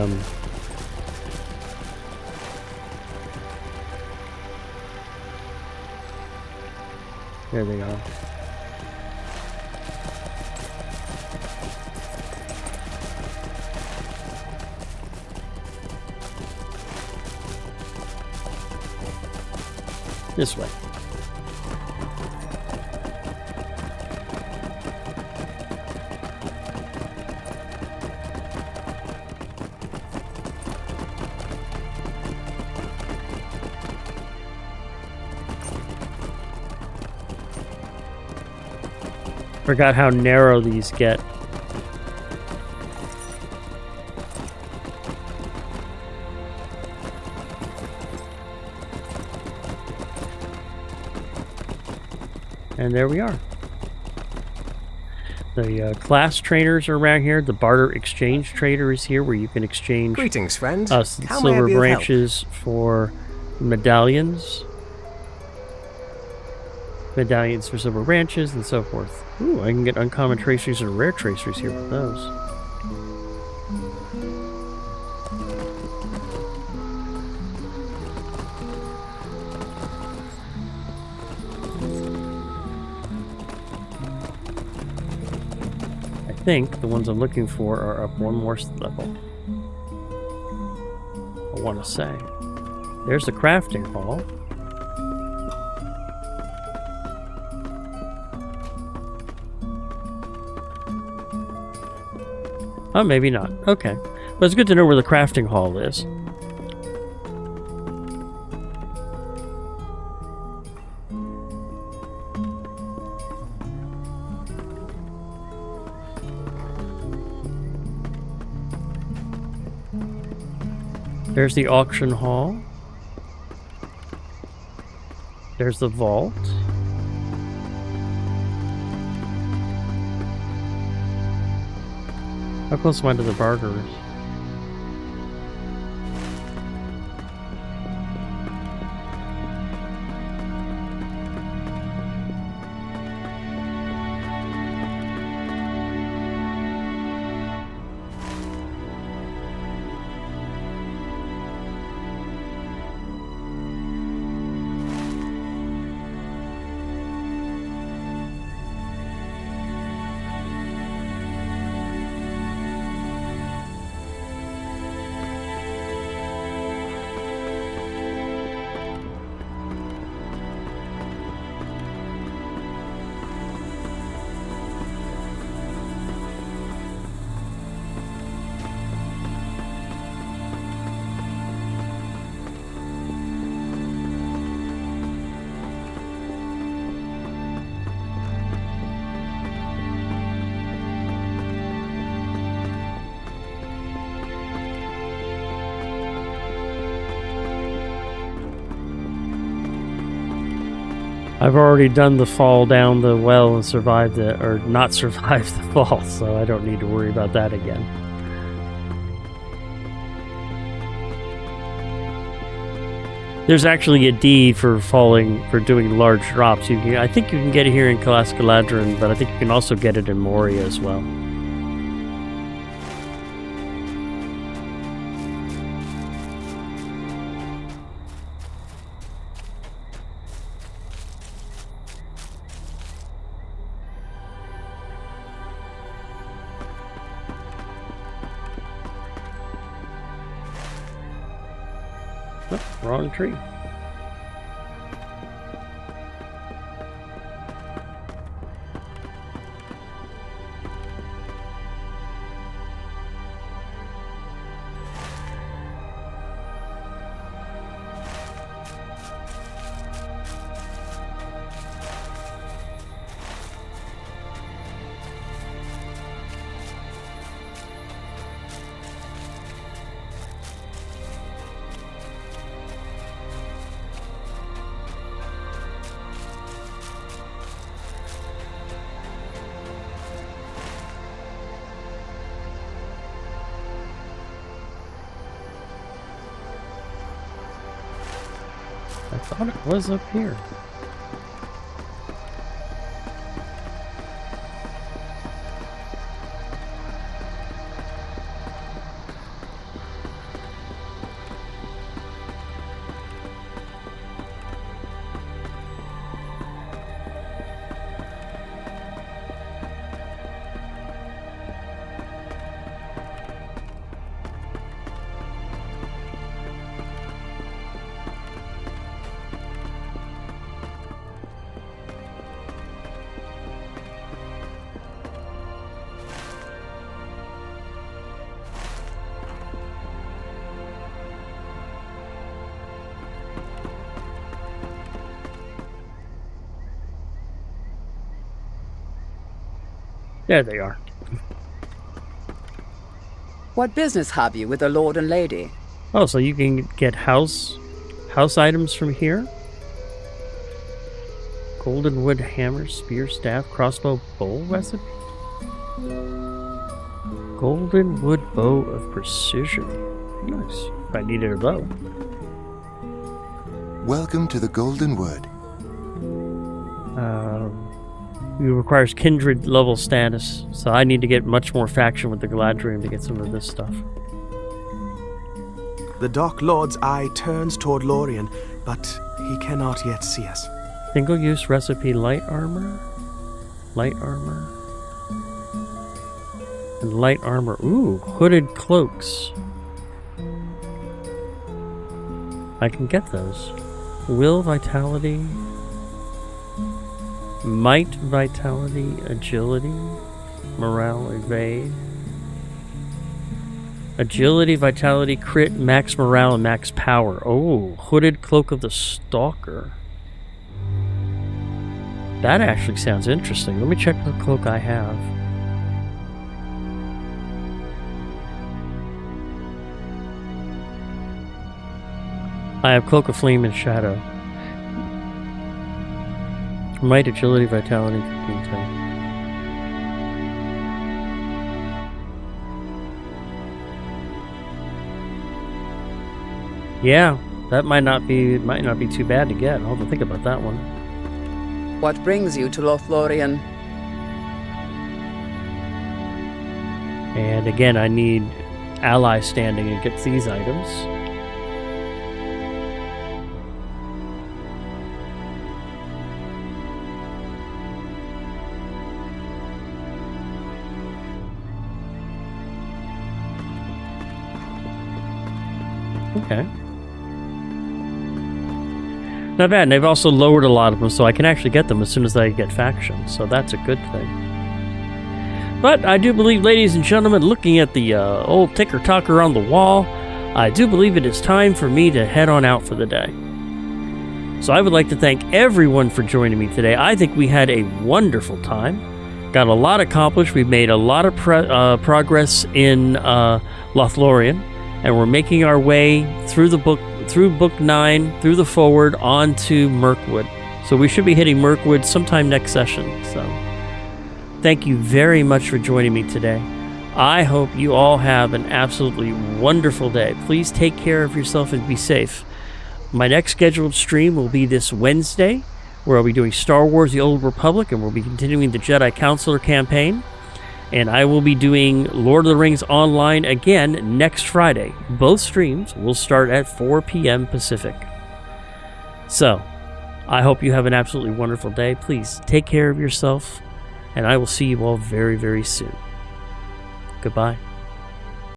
there they are. This way. Forgot how narrow these get. And there we are. The class trainers are around here. The barter exchange trader is here, where you can exchange Greetings, friend. silver branches for medallions. Medallions for silver branches and so forth. Ooh, I can get uncommon tracers and rare tracers here with those. I think the ones I'm looking for are up one more level. I want to say. There's the crafting hall. Oh, maybe not. Okay. But it's good to know where the crafting hall is. There's the auction hall. There's the vault. How close am I to the barters? I've already done the fall down the well and survived it, or not survived the fall, so I don't need to worry about that again. There's actually a deed for doing large drops. I think you can get it here in Galadrin, but I think you can also get it in Moria as well. Oh, wrong tree. I thought it was up here. There they are. What business have you with the lord and lady? Oh, so you can get house items from here? Golden wood hammer, spear, staff, crossbow, bow recipe? Golden wood bow of precision. Nice. If I needed a bow. Welcome to the Golden Wood. It requires kindred level status, so I need to get much more faction with the Galadriel to get some of this stuff. The Dark Lord's eye turns toward Lorien, but he cannot yet see us. Single-use recipe light armor, and light armor. Ooh, hooded cloaks. I can get those. Will, vitality, might, vitality, agility, morale, evade. Agility, vitality, crit, max morale, and max power. Oh, hooded cloak of the stalker. That actually sounds interesting. Let me check what cloak I have. I have Cloak of Flame and Shadow. Might, agility, vitality, 15, 10. Yeah, that might not be too bad to get. I'll have to think about that one. What brings you to Lothlorien? And again, I need ally standing against these items. Okay. Not bad. And they've also lowered a lot of them, so I can actually get them as soon as I get factions. So that's a good thing. But I do believe, ladies and gentlemen, looking at the old ticker-talker on the wall, I do believe it is time for me to head on out for the day. So I would like to thank everyone for joining me today. I think we had a wonderful time. Got a lot accomplished. We've made a lot of progress in Lothlorien. And we're making our way through the book, through book 9, through the forward, onto Mirkwood. So we should be hitting Mirkwood sometime next session. So thank you very much for joining me today. I hope you all have an absolutely wonderful day. Please take care of yourself and be safe. My next scheduled stream will be this Wednesday, where I'll be doing Star Wars The Old Republic, and we'll be continuing the Jedi Counselor campaign. And I will be doing Lord of the Rings Online again next Friday. Both streams will start at 4 p.m. Pacific. So, I hope you have an absolutely wonderful day. Please take care of yourself, and I will see you all very, very soon. Goodbye.